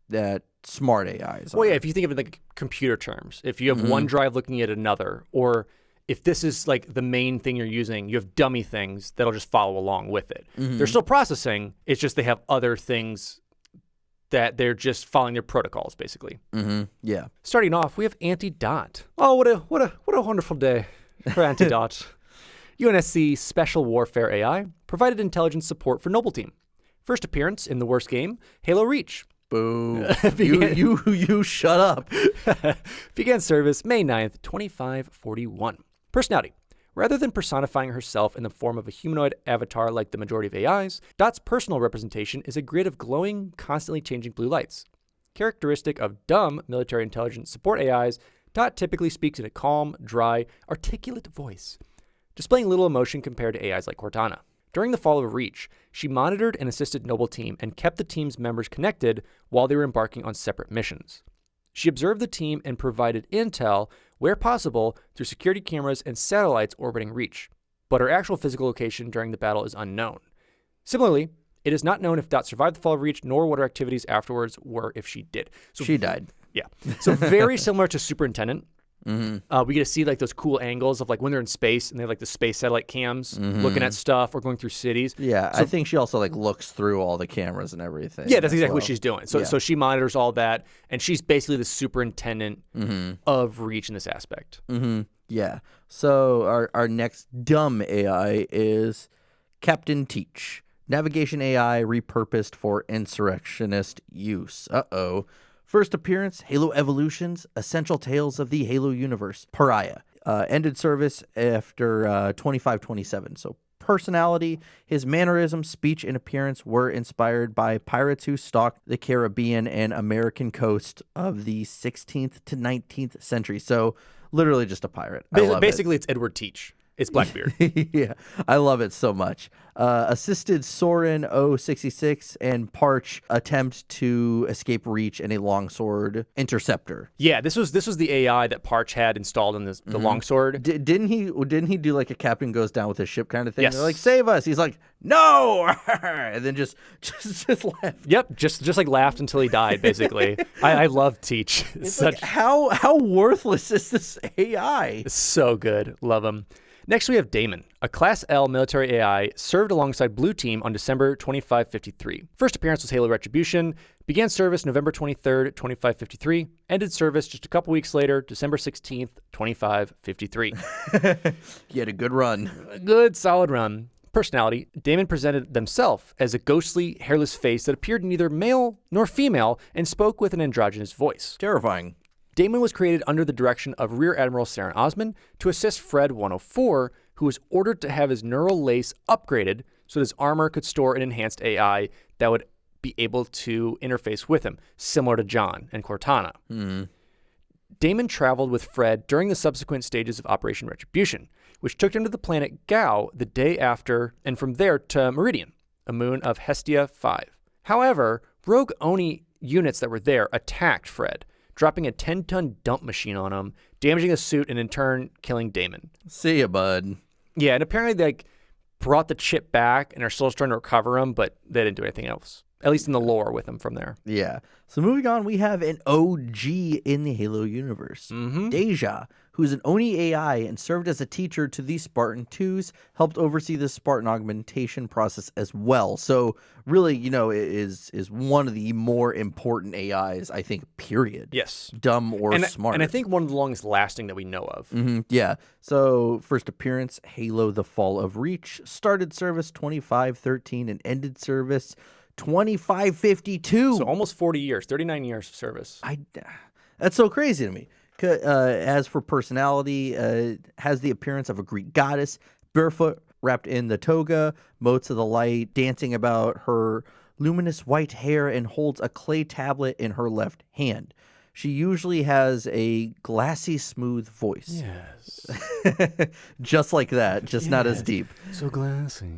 that smart AIs are. Well, yeah, if you think of it like computer terms, if you have one drive looking at another, or if this is like the main thing you're using, you have dummy things that'll just follow along with it. They're still processing, it's just they have other things that they're just following their protocols, basically. Yeah. Starting off, we have Anti-Dot. Oh, what a wonderful day for Anti-Dot. UNSC Special Warfare AI provided intelligence support for Noble Team. First appearance in the worst game, Halo Reach. Boo. you shut up. Began service May 9th, 2541. Personality. Rather than personifying herself in the form of a humanoid avatar like the majority of AIs, Dot's personal representation is a grid of glowing, constantly changing blue lights. Characteristic of dumb military intelligence support AIs, Dot typically speaks in a calm, dry, articulate voice, displaying little emotion compared to AIs like Cortana. During the fall of Reach, she monitored and assisted Noble Team and kept the team's members connected while they were embarking on separate missions. She observed the team and provided intel, where possible, through security cameras and satellites orbiting Reach, but her actual physical location during the battle is unknown. Similarly, it is not known if Dot survived the fall of Reach, nor what her activities afterwards were if she did. So She died. Yeah. So very similar to Superintendent. We get to see like those cool angles of like when they're in space and they have like the space satellite cams looking at stuff or going through cities. Yeah, I think she also like looks through all the cameras and everything. Yeah, that's as exactly what well. she's doing. So she monitors all that, and she's basically the superintendent of Reach in this aspect. Yeah. So our next dumb AI is Captain Teach. Navigation AI repurposed for insurrectionist use. Uh-oh. First appearance, Halo Evolutions, Essential Tales of the Halo Universe, Pariah. Ended service after 2527. So personality, his mannerisms, speech, and appearance were inspired by pirates who stalked the Caribbean and American coast of the 16th to 19th century. So literally just a pirate. I love Basically, it's Edward Teach. It's Blackbeard. Yeah, I love it so much. Assisted Soren 066 and Parch attempt to escape Reach in a longsword interceptor. Yeah, this was the AI that Parch had installed in the longsword. Didn't he do like a captain goes down with his ship kind of thing? Yes. They're like, save us. He's like, no, and then just left. Yep, just like laughed until he died. Basically, I love Teach. It's like, how worthless is this AI? So good. Love him. Next, we have Damon, a Class L military AI, served alongside Blue Team on December 2553. First appearance was Halo Retribution, began service November 23rd, 2553, ended service just a couple weeks later, December 16th, 2553. He had a good run. A good, solid run. Personality, Damon presented themselves as a ghostly, hairless face that appeared neither male nor female and spoke with an androgynous voice. Terrifying. Damon was created under the direction of Rear Admiral Saren Osman to assist Fred 104, who was ordered to have his neural lace upgraded so that his armor could store an enhanced AI that would be able to interface with him, similar to John and Cortana. Damon traveled with Fred during the subsequent stages of Operation Retribution, which took him to the planet Gao the day after, and from there to Meridian, a moon of Hestia 5. However, rogue Oni units that were there attacked Fred, dropping a 10-ton dump machine on him, damaging the suit, and in turn, killing Damon. See ya, bud. Yeah, and apparently they brought the chip back and are still trying to recover him, but they didn't do anything else. At least in the lore with him from there. Yeah. So moving on, we have an OG in the Halo universe. Deja, who's an Oni AI and served as a teacher to the Spartan 2s, helped oversee the Spartan augmentation process as well. So really, is one of the more important AIs, I think, period. Yes. Dumb or smart. And I think one of the longest lasting that we know of. Yeah. So first appearance, Halo The Fall of Reach, started service 2513 and ended service 2552. So almost 40 years, 39 years of service. That's so crazy to me. As for personality, has the appearance of a Greek goddess, barefoot, wrapped in the toga, motes of the light, dancing about her luminous white hair, and holds a clay tablet in her left hand. She usually has a glassy, smooth voice. Yes. Just like that, just not as deep. So glassy.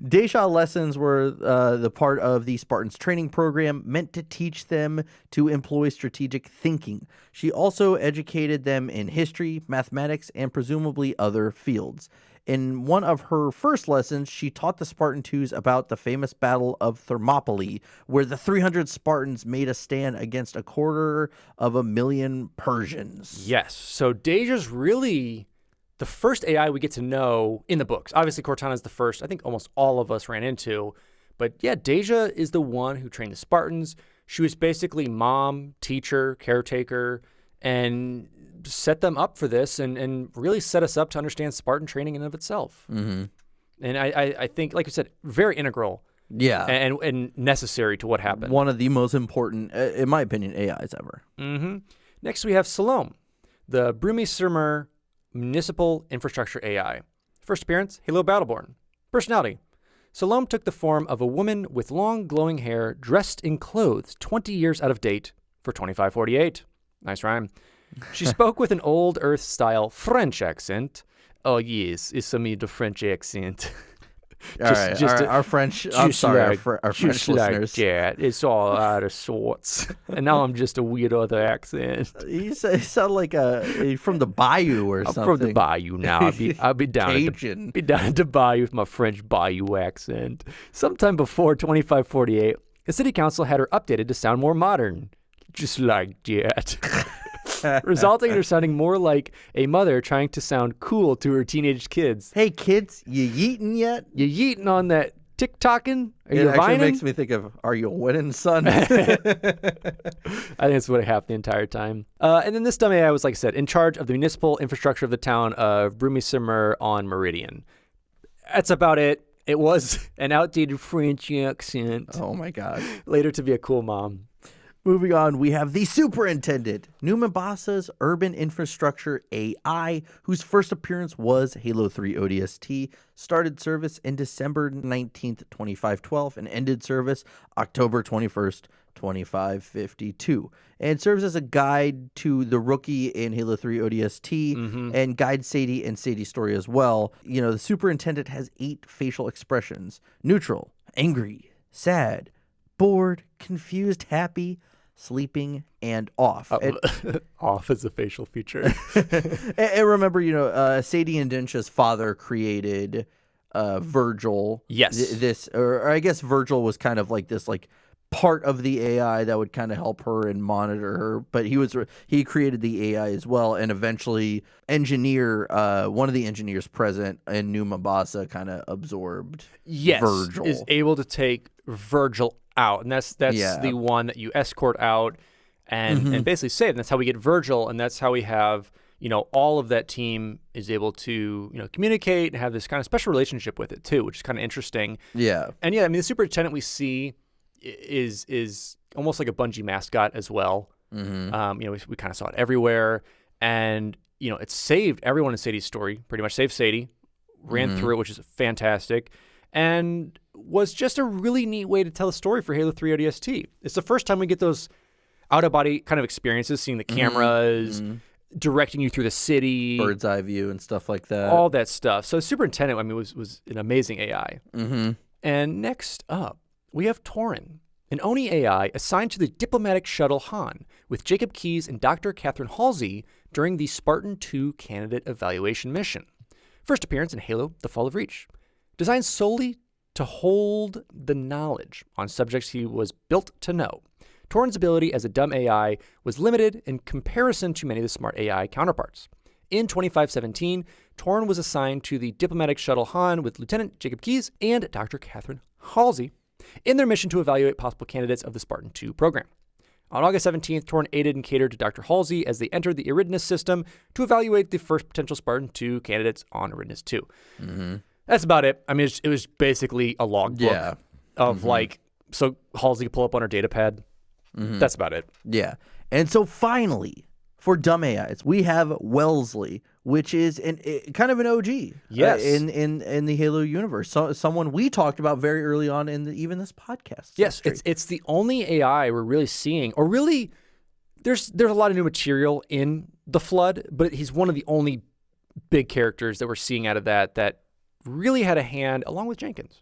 Deja lessons were the part of the Spartans training program meant to teach them to employ strategic thinking. She also educated them in history, mathematics, and presumably other fields. In one of her first lessons, she taught the Spartan 2s about the famous Battle of Thermopylae, where the 300 Spartans made a stand against 250,000 Persians. Yes. So Deja's really the first AI we get to know in the books. Obviously, Cortana's the first I think almost all of us ran into. But yeah, Deja is the one who trained the Spartans. She was basically mom, teacher, caretaker, and set them up for this and really set us up to understand Spartan training in and of itself. And I think, like you said, very integral. Yeah. And necessary to what happened. One of the most important, in my opinion, AIs ever. Next, we have Salome, the Brumisurmer Municipal Infrastructure AI. First appearance, Halo Battleborn. Personality, Salome took the form of a woman with long, glowing hair, dressed in clothes 20 years out of date for 2548. Nice rhyme. She spoke with an old Earth-style French accent. Oh, yes, it's me, the French accent. All right, our French. I'm sorry, our French listeners. That. It's all out of sorts. And now I'm just a weird other accent. You sound like from the Bayou or something. I'm from the Bayou now. I'll be down Cajun. At the Bayou with my French Bayou accent. Sometime before 2548, the city council had her updated to sound more modern, just like that. Resulting in her sounding more like a mother trying to sound cool to her teenage kids. Hey kids, you yeetin' yet? You yeetin' on that TikToking? Are you It actually vining? makes me think of, are you winning, son? I think that's what happened the entire time. And then this dumb AI was, like I said, in charge of the municipal infrastructure of the town of Brumisimmer on Meridian. That's about it. It was an outdated French accent. Oh my God. Later to be a cool mom. Moving on, we have the Superintendent, New Mombasa's urban infrastructure AI, whose first appearance was Halo 3 ODST, started service in December 19th, 2512, and ended service October 21st, 2552, and serves as a guide to the rookie in Halo 3 ODST and guide Sadie and Sadie's story as well. You know, the Superintendent has 8 facial expressions: neutral, angry, sad, bored, confused, happy, sleeping, and off. Off is a facial feature. And remember, Sadie and Dinsha's father created Virgil. Yes. Or I guess Virgil was kind of like this, like, part of the AI that would kind of help her and monitor her, but he created the AI as well, and eventually one of the engineers present in New Mombasa kind of absorbed Virgil. Is able to take Virgil out, and that's the one that you escort out and basically save. And that's how we get Virgil, and that's how we have all of that team is able to communicate and have this kind of special relationship with it too, which is kind of interesting. Yeah. And the superintendent we see is almost like a Bungie mascot as well. We kind of saw it everywhere, and it saved everyone in Sadie's story. Pretty much saved Sadie, ran through it, which is fantastic, and was just a really neat way to tell a story for Halo 3 ODST. It's the first time we get those out-of-body kind of experiences, seeing the cameras, directing you through the city. Bird's eye view and stuff like that. All that stuff. So Superintendent, was an amazing AI. And next up, we have Torin, an Oni AI assigned to the diplomatic shuttle Han with Jacob Keyes and Dr. Catherine Halsey during the Spartan 2 candidate evaluation mission. First appearance in Halo: The Fall of Reach. Designed solely to hold the knowledge on subjects he was built to know, Torin's ability as a dumb AI was limited in comparison to many of the smart AI counterparts. In 2517, Torin was assigned to the diplomatic shuttle Han with Lieutenant Jacob Keyes and Dr. Catherine Halsey in their mission to evaluate possible candidates of the Spartan 2 program. On August 17th, Torin aided and catered to Dr. Halsey as they entered the Eridanus system to evaluate the first potential Spartan 2 candidates on Eridanus 2. That's about it. I mean, it was basically a logbook of so Halsey could pull up on her data pad. That's about it. Yeah. And so finally, for dumb AIs, we have Wellesley, which is kind of an OG in the Halo universe. So, someone we talked about very early on in even this podcast. Yes, it's the only AI we're really seeing, or really, there's a lot of new material in the Flood, but he's one of the only big characters that we're seeing out of that really had a hand, along with Jenkins.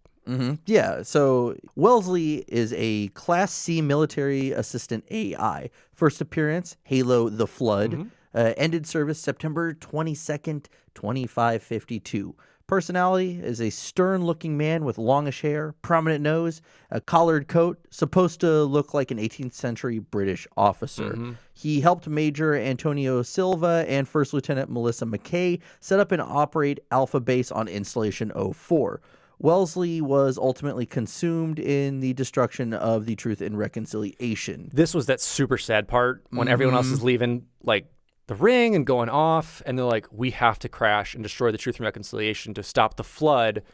Yeah, so Wellesley is a Class C military assistant AI. First appearance, Halo: The Flood. Ended service September 22nd, 2552. Personality is a stern-looking man with longish hair, prominent nose, a collared coat, supposed to look like an 18th century British officer. He helped Major Antonio Silva and First Lieutenant Melissa McKay set up and operate Alpha Base on Installation 04. Wellesley was ultimately consumed in the destruction of the Truth and Reconciliation. This was that super sad part when everyone else is leaving, like, the ring and going off, and they're like, we have to crash and destroy the Truth and Reconciliation to stop the Flood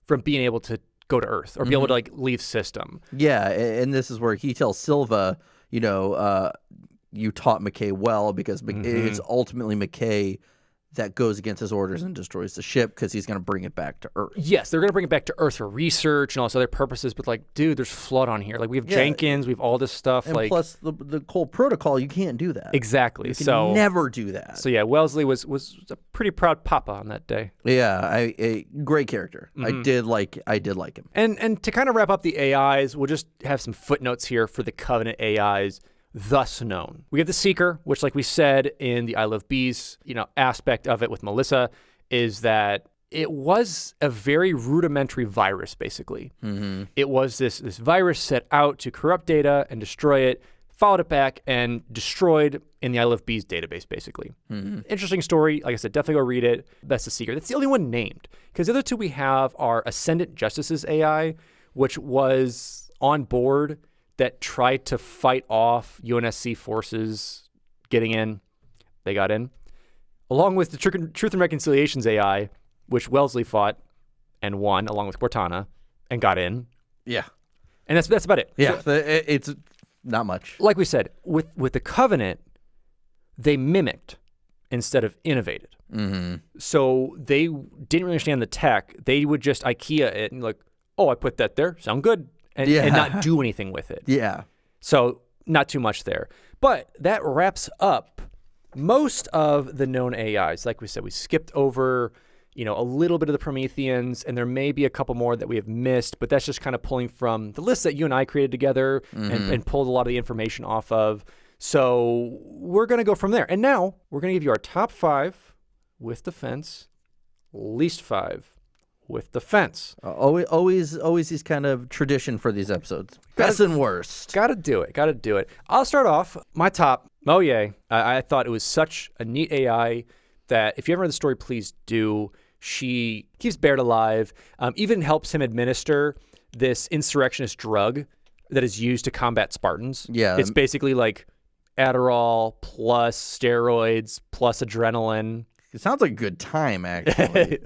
from being able to go to Earth or be able to, like, leave system. Yeah, and this is where he tells Silva, you taught McKay well, because it's ultimately McKay that goes against his orders and destroys the ship because he's going to bring it back to Earth. Yes, they're going to bring it back to Earth for research and all this other purposes, but like, dude, there's flood on here. Like, we have Jenkins, we have all this stuff. And like, plus, the whole protocol, you can't do that. exactly. You can So never do that. So yeah, Wellesley was a pretty proud papa on that day. Yeah, a great character. I did like him. And to kind of wrap up the AIs, we'll just have some footnotes here for the Covenant AIs. Thus known. We have the Seeker, which, like we said in the I Love Bees, aspect of it with Melissa, is that it was a very rudimentary virus, basically. It was this virus set out to corrupt data and destroy it, followed it back, and destroyed in the I Love Bees database, basically. Interesting story. Like I said, definitely go read it. That's the Seeker. That's the only one named. Because the other two we have are Ascendant Justice's AI, which was on board that tried to fight off UNSC forces getting in. They got in. Along with the Truth and Reconciliation's AI, which Wellesley fought and won, along with Cortana, and got in. Yeah. And that's about it. Yeah, So, it's not much. like we said, with the Covenant, they mimicked instead of innovated. So they didn't really understand the tech. They would just IKEA it and like, oh, I put that there. Sound good. And not do anything with it. Yeah. So not too much there. But that wraps up most of the known AIs. Like we said, we skipped over, a little bit of the Prometheans, and there may be a couple more that we have missed, but that's just kind of pulling from the list that you and I created together and pulled a lot of the information off of. So we're going to go from there. And now we're going to give you our top 5 with defense, least 5 with defense. Always these kind of tradition for these episodes. Best and worst. Got to do it. I'll start off. My top, oh yay. I thought it was such a neat AI that if you ever read the story, please do. She keeps Baird alive, even helps him administer this insurrectionist drug that is used to combat Spartans. Yeah. It's basically like Adderall plus steroids plus adrenaline. It sounds like a good time, actually.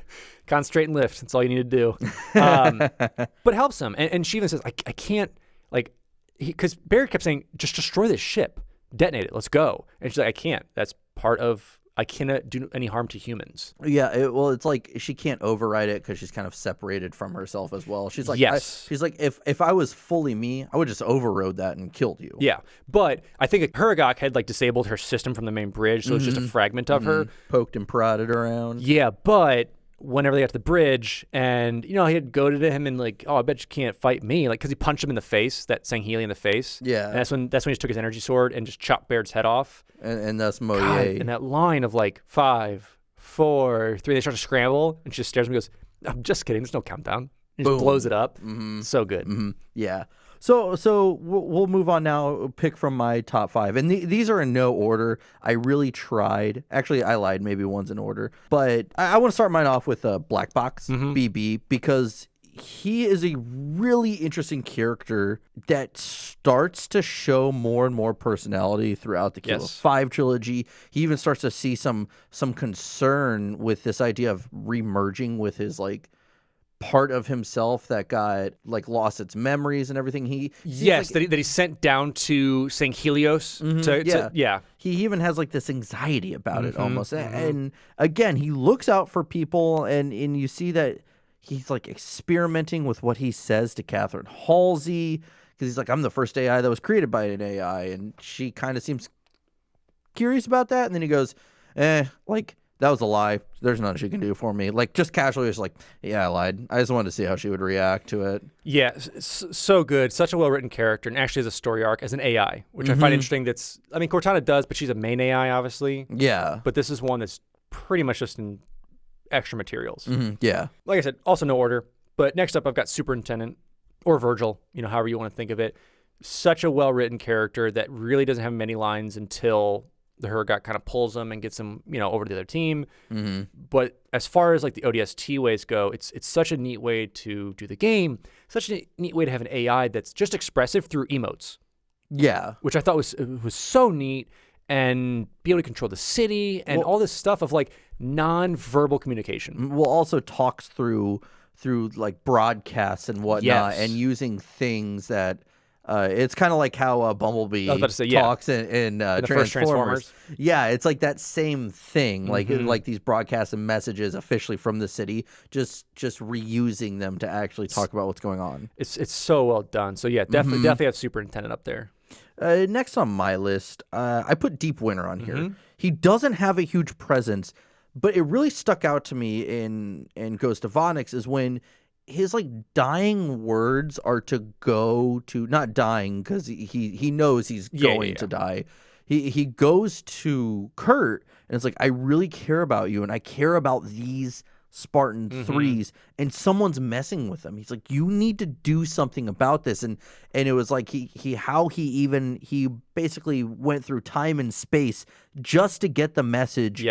Concentrate and lift. That's all you need to do. But helps him. And she even says, I can't, like, because Barry kept saying, just destroy this ship. Detonate it. Let's go. And she's like, I can't. That's part of, I cannot do any harm to humans. Yeah, it's like she can't override it because she's kind of separated from herself as well. She's like, yes. She's like, if I was fully me, I would just overrode that and killed you. Yeah, but I think Haragok had like disabled her system from the main bridge, so it's just a fragment of her. Poked and prodded around. Yeah, but whenever they got to the bridge, and he had goaded him and like, oh, I bet you can't fight me, like because he punched him in the face, that Sangheli in the face. Yeah, and that's when he just took his energy sword and just chopped Baird's head off. And that's Moye. And that line of like 5, 4, 3, they start to scramble, and she just stares at me and goes, I'm just kidding. There's no countdown. He just blows it up. So good. Yeah. So we'll move on now. Pick from my top 5, and these are in no order. I really tried. Actually, I lied. Maybe one's in order, but I want to start mine off with Black Box BB because he is a really interesting character that starts to show more and more personality throughout the Kilo 5 trilogy. He even starts to see some concern with this idea of remerging with his like part of himself that got like lost its memories and everything. Yes, like, that he sent down to St. Helios. He even has like this anxiety about it almost. And again, he looks out for people, and you see that he's like experimenting with what he says to Catherine Halsey, because he's like, I'm the first AI that was created by an AI, and she kind of seems curious about that. And then he goes, like, that was a lie. There's nothing she can do for me. Like, just casually, just like, yeah, I lied. I just wanted to see how she would react to it. Yeah, so good. Such a well-written character, and actually has a story arc as an AI, which I find interesting. Cortana does, but she's a main AI, obviously. Yeah. But this is one that's pretty much just in extra materials. Yeah. Like I said, also no order. But next up, I've got Superintendent, or Virgil, however you want to think of it. Such a well-written character that really doesn't have many lines until the Haragok kind of pulls him and gets him, over to the other team. But as far as like the ODST ways go, it's such a neat way to do the game. Such a neat way to have an AI that's just expressive through emotes. Yeah. Which I thought was so neat, and be able to control the city and all this stuff of like non-verbal communication. Well, also talks through like broadcasts and whatnot, and using things that It's kind of like how Bumblebee I was about to say, yeah. talks in the Transformers. first Transformers. Yeah, it's like that same thing, Mm-hmm. like these broadcasts and messages officially from the city, just reusing them to actually talk about what's going on. It's so well done. So yeah, definitely have Superintendent up there. Next on my list, I put Deep Winter on here. He doesn't have a huge presence, but it really stuck out to me in Ghost of Onyx is when his like dying words are to go to, not dying because he knows he's going to die. He goes to Kurt and it's like, I really care about you and I care about these Spartan 3s and someone's messing with them. He's like, you need to do something about this. And it was like he basically went through time and space just to get the message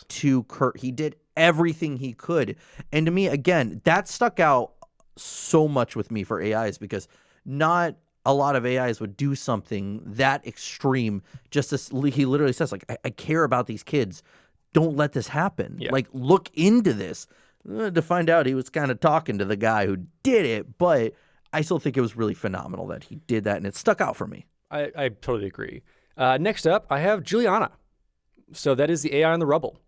to Kurt. He did everything he could. And to me, again, that stuck out so much with me for AIs because not a lot of AIs would do something that extreme. Just as he literally says, like, I care about these kids. Don't let this happen. Yeah. Like, look into this. To find out he was kind of talking to the guy who did it, but I still think it was really phenomenal that he did that, and it stuck out for me. I totally agree. Next up, I have Juliana. So that is the AI on the rubble.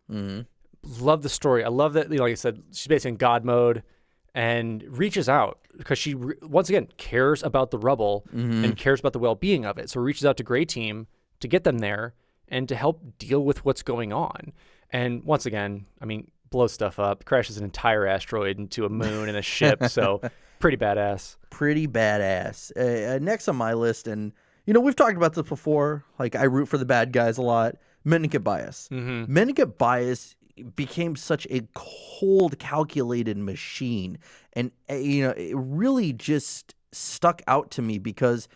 Love the story. I love that, like I said, she's basically in God mode and reaches out because she, once again, cares about the rubble and cares about the well-being of it. So reaches out to Grey Team to get them there and to help deal with what's going on. And once again, I mean, blows stuff up, crashes an entire asteroid into a moon and a ship. So pretty badass. Pretty badass. Next on my list, and, you know, we've talked about this before. Like, I root for the bad guys a lot. Mendicant Bias. Mendicant Bias became such a cold, calculated machine. And, you know, it really just stuck out to me because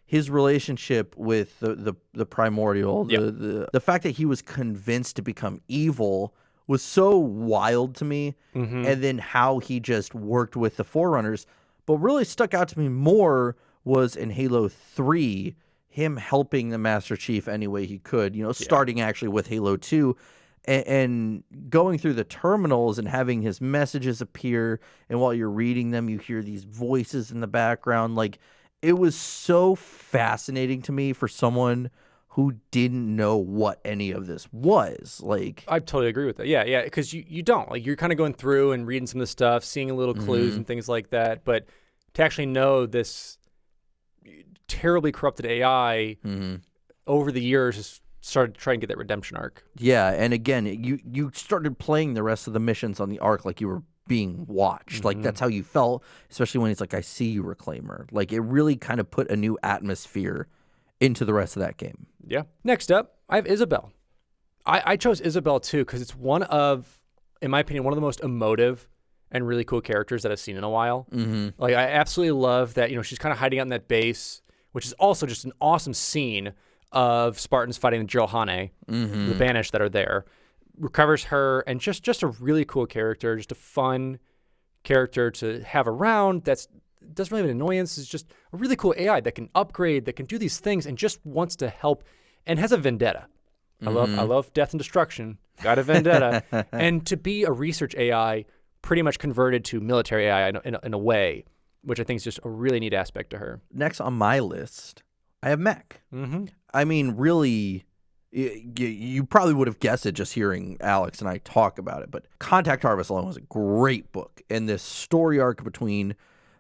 his relationship with the primordial, the fact that he was convinced to become evil was so wild to me. And then how he just worked with the Forerunners. But really stuck out to me more was in Halo 3, him helping the Master Chief any way he could, you know, starting actually with Halo 2 and going through the terminals and having his messages appear. And while you're reading them, you hear these voices in the background. Like, it was so fascinating to me for someone who didn't know what any of this was. Like, I totally agree with that. Yeah, because you don't. Like, you're kind of going through and reading some of the stuff, seeing little clues and things like that. But to actually know this terribly corrupted AI over the years has started trying to get that redemption arc. Yeah, and again, you started playing the rest of the missions on the arc like you were being watched. Like, that's how you felt, especially when he's like, I see you, Reclaimer. Like, it really kind of put a new atmosphere into the rest of that game. Yeah. Next up, I have Isabel. I chose Isabel too because it's one of, in my opinion, one of the most emotive and really cool characters that I've seen in a while. Like, I absolutely love that, you know, she's kind of hiding out in that base, which is also just an awesome scene of Spartans fighting the Johane, the Banished that are there. Recovers her, and just a really cool character, just a fun character to have around that's doesn't really have an annoyance. It's just a really cool AI that can upgrade, that can do these things, and just wants to help, and has a vendetta. I love death and destruction. Got a vendetta, and to be a research AI, pretty much converted to military AI in a way, which I think is just a really neat aspect to her. Next on my list, I have Mech. I mean, really, you probably would have guessed it just hearing Alex and I talk about it, but Contact Harvest alone was a great book, and this story arc between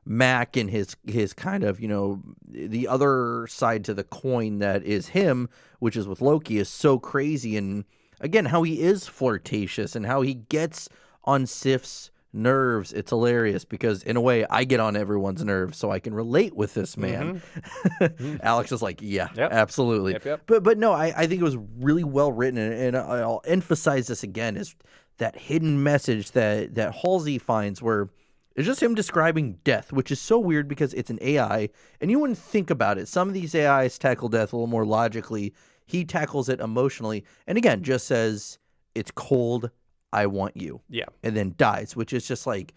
Mac and his kind of, you know, the other side to the coin that is him, which is with Loki, is so crazy. And again, how he is flirtatious and how he gets on Sif's nerves. It's hilarious because in a way I get on everyone's nerves, so I can relate with this man. Alex is like, yeah, absolutely. Yep. But no, I think it was really well written, and I'll emphasize this again, is that hidden message that Halsey finds where it's just him describing death, which is so weird because it's an AI, and you wouldn't think about it. Some of these AIs tackle death a little more logically. He tackles it emotionally, and again, just says, it's cold, I want you. Yeah. And then dies, which is just like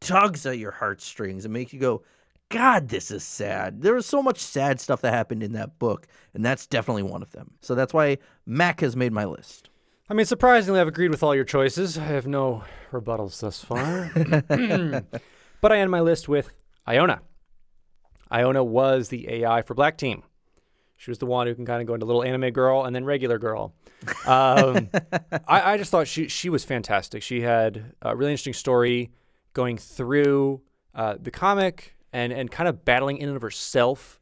tugs at your heartstrings and makes you go, God, this is sad. There was so much sad stuff that happened in that book, and that's definitely one of them. So that's why Mac has made my list. I mean, surprisingly, I've agreed with all your choices. I have no rebuttals thus far. But I end my list with Iona. Iona was the AI for Black Team. She was the one who can kind of go into little anime girl and then regular girl. I just thought she was fantastic. She had a really interesting story going through the comic and kind of battling in and of herself,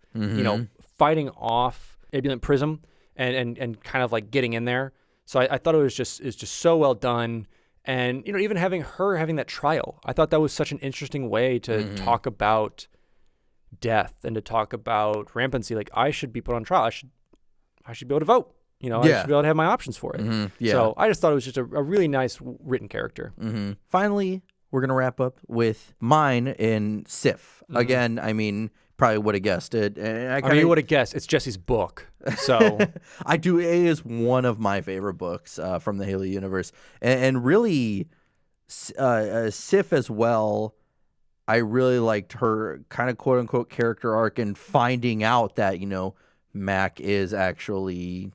fighting off Ebullet Prism and kind of like getting in there. So I thought it's just so well done. And, even having that trial, I thought that was such an interesting way to talk about death and to talk about rampancy. Like, I should be put on trial. I should be able to vote. I should be able to have my options for it. So I just thought it was just a really nice written character. Finally, we're going to wrap up with mine in Sif. Again, I mean, probably would have guessed it. And you would have guessed. It's Jesse's book. So I do. It is one of my favorite books from the Halo universe. And really, Sif as well. I really liked her kind of quote unquote character arc and finding out that, Mac is actually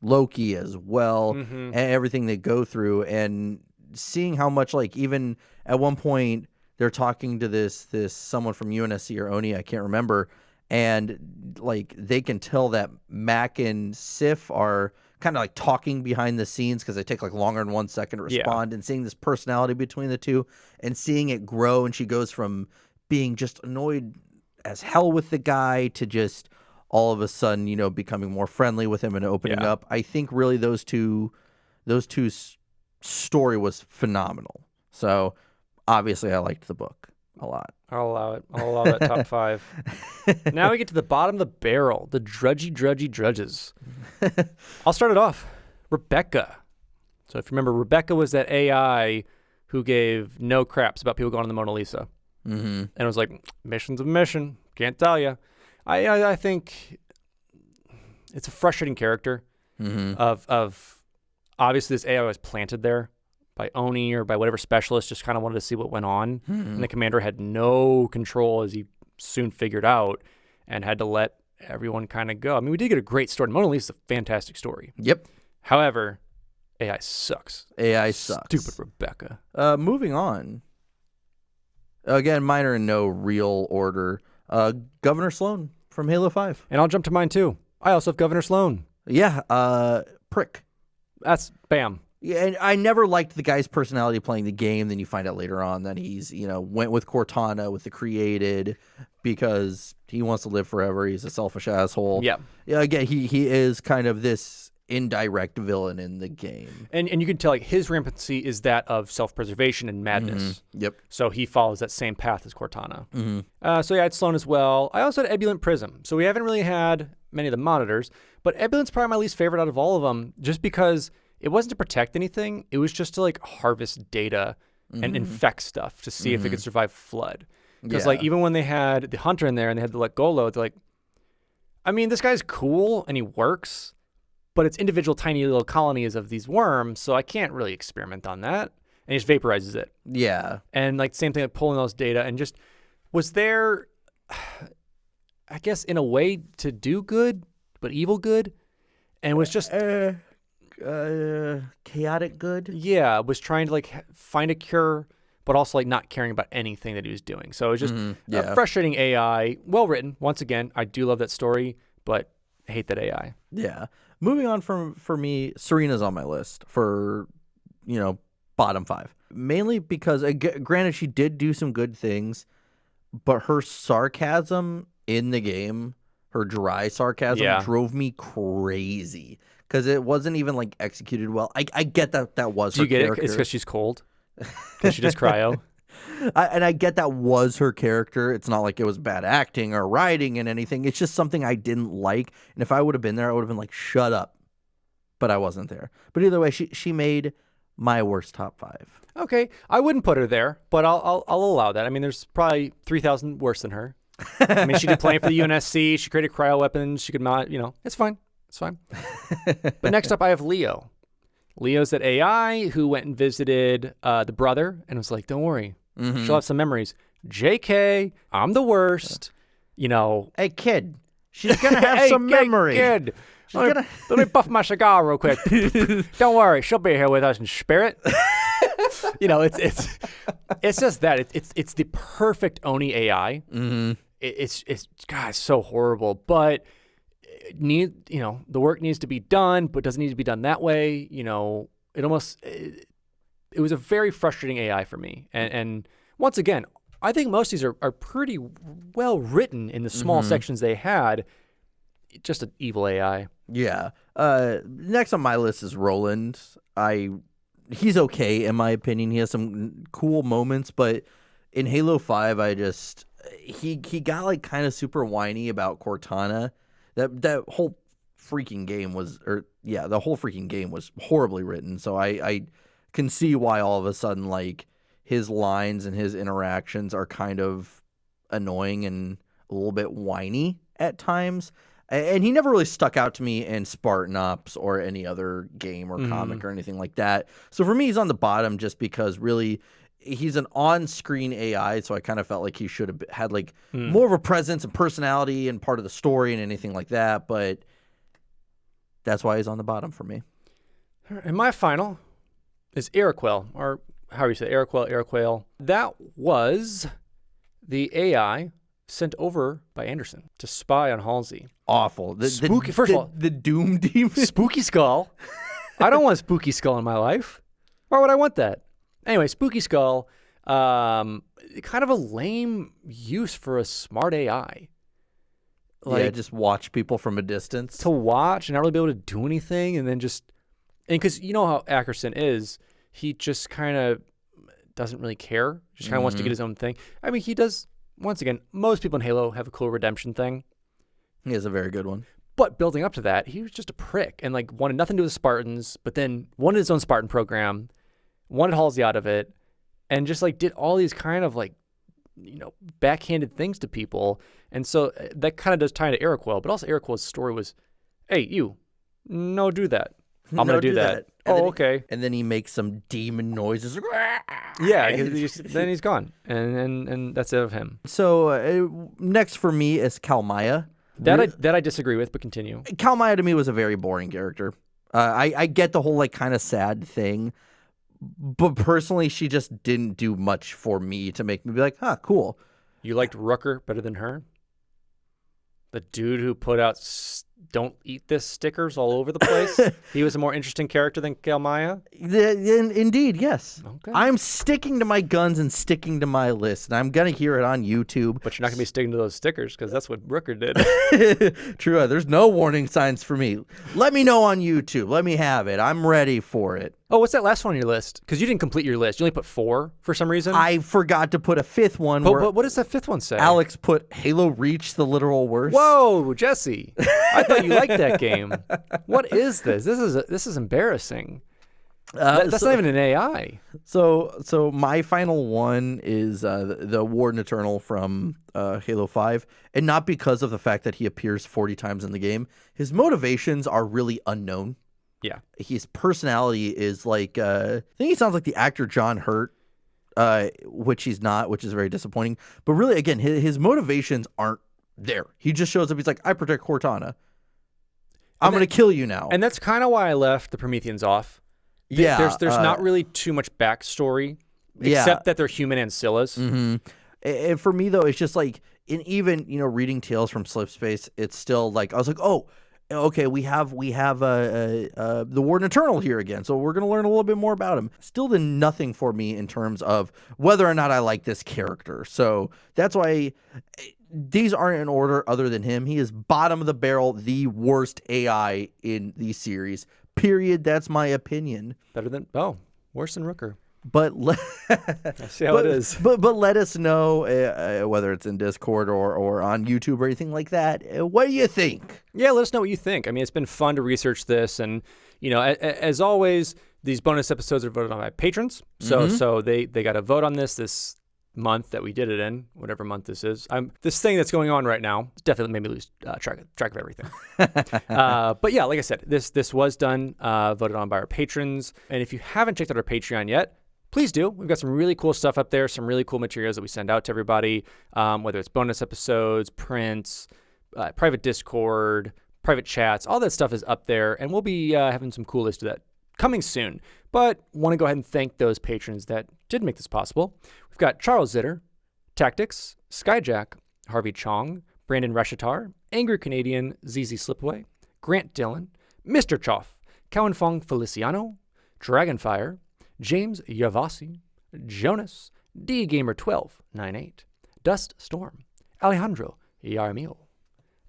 Loki as well, and everything they go through, and seeing how much, like, even at one point they're talking to this someone from UNSC or ONI, I can't remember, and like they can tell that Mac and Sif are kind of like talking behind the scenes because they take like longer than 1 second to respond, and seeing this personality between the two and seeing it grow, and she goes from being just annoyed as hell with the guy to just all of a sudden, becoming more friendly with him and opening up. I think really those two story was phenomenal. So obviously I liked the book a lot. I'll allow it. I'll allow that top 5. Now we get to the bottom of the barrel, the drudgy drudges. I'll start it off. Rebecca. So if you remember, Rebecca was that AI who gave no craps about people going on the Mona Lisa. And it was like, mission's a mission. Can't tell you. I think it's a frustrating character of obviously this AI was planted there by Oni or by whatever specialist, just kind of wanted to see what went on. And the commander had no control, as he soon figured out, and had to let everyone kind of go. I mean, we did get a great story. Mona Lisa is a fantastic story. Yep. However, AI sucks. AI sucks. Stupid Rebecca. Moving on. Again, mine are in no real order. Governor Sloan from Halo 5. And I'll jump to mine too. I also have Governor Sloan. Yeah, prick. That's bam. Yeah, and I never liked the guy's personality playing the game. Then you find out later on that he's, went with Cortana, with the Created, because he wants to live forever. He's a selfish asshole. Yeah. Yeah. Again, he is kind of this indirect villain in the game. And you can tell, like, his rampancy is that of self-preservation and madness. Yep. So he follows that same path as Cortana. So yeah, I had Sloan as well. I also had Ebullet Prism. So we haven't really had many of the monitors, but Ebullet's probably my least favorite out of all of them, just because it wasn't to protect anything. It was just to like harvest data and infect stuff to see if it could survive flood. Because like even when they had the Hunter in there and they had the Let Go load, they're like, I mean, this guy's cool and he works, but it's individual tiny little colonies of these worms, so I can't really experiment on that. And he just vaporizes it. Yeah. And like same thing, like pulling those data, and just was there, I guess, in a way to do good, but evil good, and was just chaotic good. Yeah, was trying to like find a cure, but also like not caring about anything that he was doing. So it was just a frustrating AI. Well written. Once again, I do love that story, but I hate that AI. Yeah. Moving on for me, Serena's on my list for, bottom 5. Mainly because, granted, she did do some good things, but her sarcasm in the game, her dry sarcasm, drove me crazy. Because it wasn't even, like, executed well. I get that was her character. Do you get it? It's because she's cold? Because she does cryo? I get that was her character. It's not like it was bad acting or writing and anything. It's just something I didn't like. And if I would have been there, I would have been like, shut up. But I wasn't there. But either way, she made my worst top 5. Okay. I wouldn't put her there, but I'll allow that. I mean, there's probably 3,000 worse than her. I mean, she did play for the UNSC. She created cryo weapons. She could not, it's fine. It's fine. But next up, I have Leo. Leo's that AI who went and visited the brother and was like, don't worry. She'll have some memories. JK, I'm the worst. Hey, kid. She's going to have some memory. Kid. Let me puff my cigar real quick. Don't worry. She'll be here with us in spirit. It's just that. It's the perfect Oni AI. it's God, it's so horrible. But the work needs to be done, but doesn't need to be done that way. It was a very frustrating AI for me. And once again, I think most of these are pretty well written in the small sections they had. Just an evil AI. Yeah. Next on my list is Roland. He's okay in my opinion. He has some cool moments, but in Halo 5, he got like kind of super whiny about Cortana. That whole freaking game was horribly written. So I can see why all of a sudden like his lines and his interactions are kind of annoying and a little bit whiny at times. And he never really stuck out to me in Spartan Ops or any other game or comic or anything like that. So for me, he's on the bottom just because really he's an on-screen AI. So I kind of felt like he should have had like more of a presence and personality and part of the story and anything like that. But that's why he's on the bottom for me. And my final is Araquil, or how do you say it? Araquil. That was the AI sent over by Anderson to spy on Halsey. Awful. Spooky. First of all, the Doom Demon. Spooky Skull. I don't want a Spooky Skull in my life. Why would I want that? Anyway, Spooky Skull, kind of a lame use for a smart AI. Just watch people from a distance. To watch and not really be able to do anything, and then because you know how Ackerson is, he just kind of doesn't really care. Just kind of wants to get his own thing. I mean, he does. Once again, most people in Halo have a cool redemption thing. He has a very good one. But building up to that, he was just a prick and like wanted nothing to do with Spartans, but then wanted his own Spartan program, wanted Halsey out of it, and just like did all these kind of like, backhanded things to people. And so that kind of does tie into Araquil, but also Araquil's story was, hey, do that. I'm going to do that. Okay. And then he makes some demon noises. Yeah, then he's gone. And that's it of him. So next for me is Kalmaya. That I disagree with, but continue. Kalmaya to me was a very boring character. I get the whole like kind of sad thing, but personally she just didn't do much for me to make me be like, cool. You liked Rooker better than her? The dude who put out "Don't eat this" stickers all over the place. He was a more interesting character than Kalmaya? Indeed, yes. Okay. I'm sticking to my guns and sticking to my list, and I'm going to hear it on YouTube. But you're not going to be sticking to those stickers because that's what Rooker did. True. There's no warning signs for me. Let me know on YouTube. Let me have it. I'm ready for it. Oh, what's that last one on your list? Because you didn't complete your list. You only put 4 for some reason. I forgot to put a 5th one. But what does that 5th one say? Alex put Halo Reach the literal worst. Whoa, Jesse. I thought you liked that game. What is this? This is embarrassing. That's not even an AI. So my final one is the Warden Eternal from Halo 5, and not because of the fact that he appears 40 times in the game. His motivations are really unknown. Yeah. His personality is like, I think he sounds like the actor John Hurt, which he's not, which is very disappointing. But really, again, his motivations aren't there. He just shows up. He's like, I protect Cortana. I'm going to kill you now. And that's kind of why I left the Prometheans off. Yeah. There's not really too much backstory, except that they're human ancillas. Mm-hmm. And for me, though, it's just like, even reading Tales from Slipspace, it's still like, I was like, oh, okay, we have the Warden Eternal here again, so we're going to learn a little bit more about him. Still did nothing for me in terms of whether or not I like this character. So that's why these aren't in order other than him. He is bottom of the barrel, the worst AI in the series. Period. That's my opinion. Worse than Rooker. But see how it is. But let us know whether it's in Discord or on YouTube or anything like that. What do you think? Yeah, let us know what you think. I mean, it's been fun to research this, and as always, these bonus episodes are voted on by patrons. So they got to vote on this month that we did it in, whatever month this is. This thing that's going on right now definitely made me lose track of everything. But yeah, like I said, this was done, voted on by our patrons, and if you haven't checked out our Patreon yet, please do. We've got some really cool stuff up there, some really cool materials that we send out to everybody, whether it's bonus episodes, prints, private Discord, private chats, all that stuff is up there, and we'll be having some cool lists to that coming soon. But want to go ahead and thank those patrons that did make this possible. We've got Charles Zitter, Taqtix, Skyjack, Harvey Chong, Brandon Reshetar, AngryCanadien, ZZ Slipaway, Grant Dillon, Mr. Chofe, Cowyn Fong-Feliciano, DragonFire, James Yervasi, Jonas, DGamer1298, Dust Storm, Alejandro Jaramillo,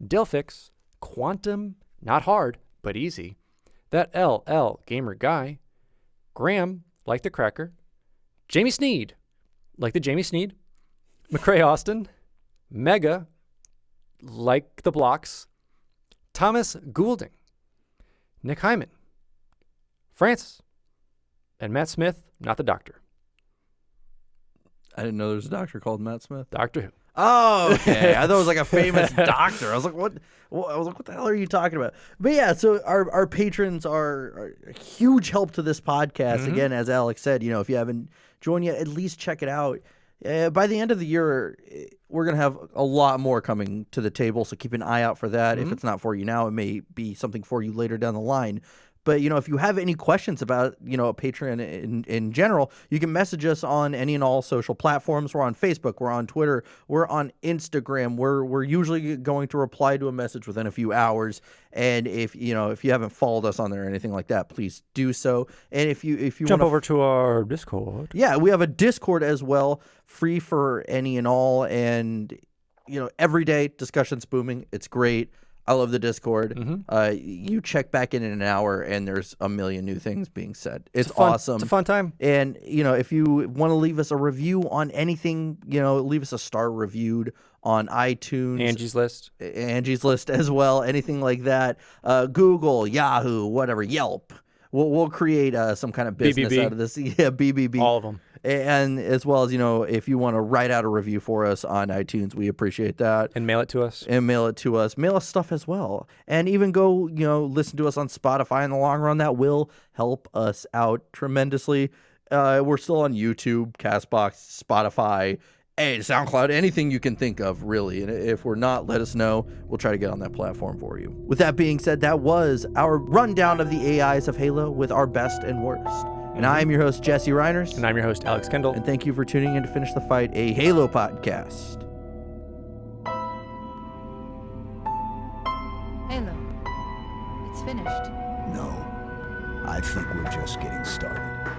Dilfix, Quantum, not hard, but easy, thatLIgamerguy, Graham, like the cracker, Jamie Sneed, like the Jamie Sneed, McCrae Austin, Mega, like the blocks, Thomas Goulding, Nick Hyman, Francis, and Matt Smith, not the doctor. I didn't know there was a doctor called Matt Smith. Doctor Who. Oh, okay. I thought it was like a famous doctor. I was like, what? I was like, what the hell are you talking about? But yeah, so our patrons are a huge help to this podcast. Again, as Alex said, if you haven't joined yet, at least check it out. By the end of the year, we're going to have a lot more coming to the table, so keep an eye out for that. If it's not for you now, it may be something for you later down the line. But, if you have any questions about, Patreon in general, you can message us on any and all social platforms. We're on Facebook. We're on Twitter. We're on Instagram. We're usually going to reply to a message within a few hours. And if you haven't followed us on there or anything like that, please do so. And if you jump over to our Discord. Yeah, we have a Discord as well, free for any and all. And, every day discussion's booming. It's great. I love the Discord. You check back in an hour, and there's a million new things being said. It's awesome. It's a fun time. And, if you want to leave us a review on anything, leave us a star reviewed on iTunes. Angie's List as well, anything like that. Google, Yahoo, whatever, Yelp. We'll create some kind of business out of this. Yeah, BBB. All of them. And as well as, if you want to write out a review for us on iTunes, we appreciate that. And mail it to us. Mail us stuff as well. And even go, listen to us on Spotify in the long run. That will help us out tremendously. We're still on YouTube, CastBox, Spotify, SoundCloud, anything you can think of, really. And if we're not, let us know. We'll try to get on that platform for you. With that being said, that was our rundown of the AIs of Halo with our best and worst. And I am your host, Jesse Reiners. And I'm your host, Alex Kendall. And thank you for tuning in to Finish the Fight, a Halo podcast. Halo. It's finished. No. I think we're just getting started.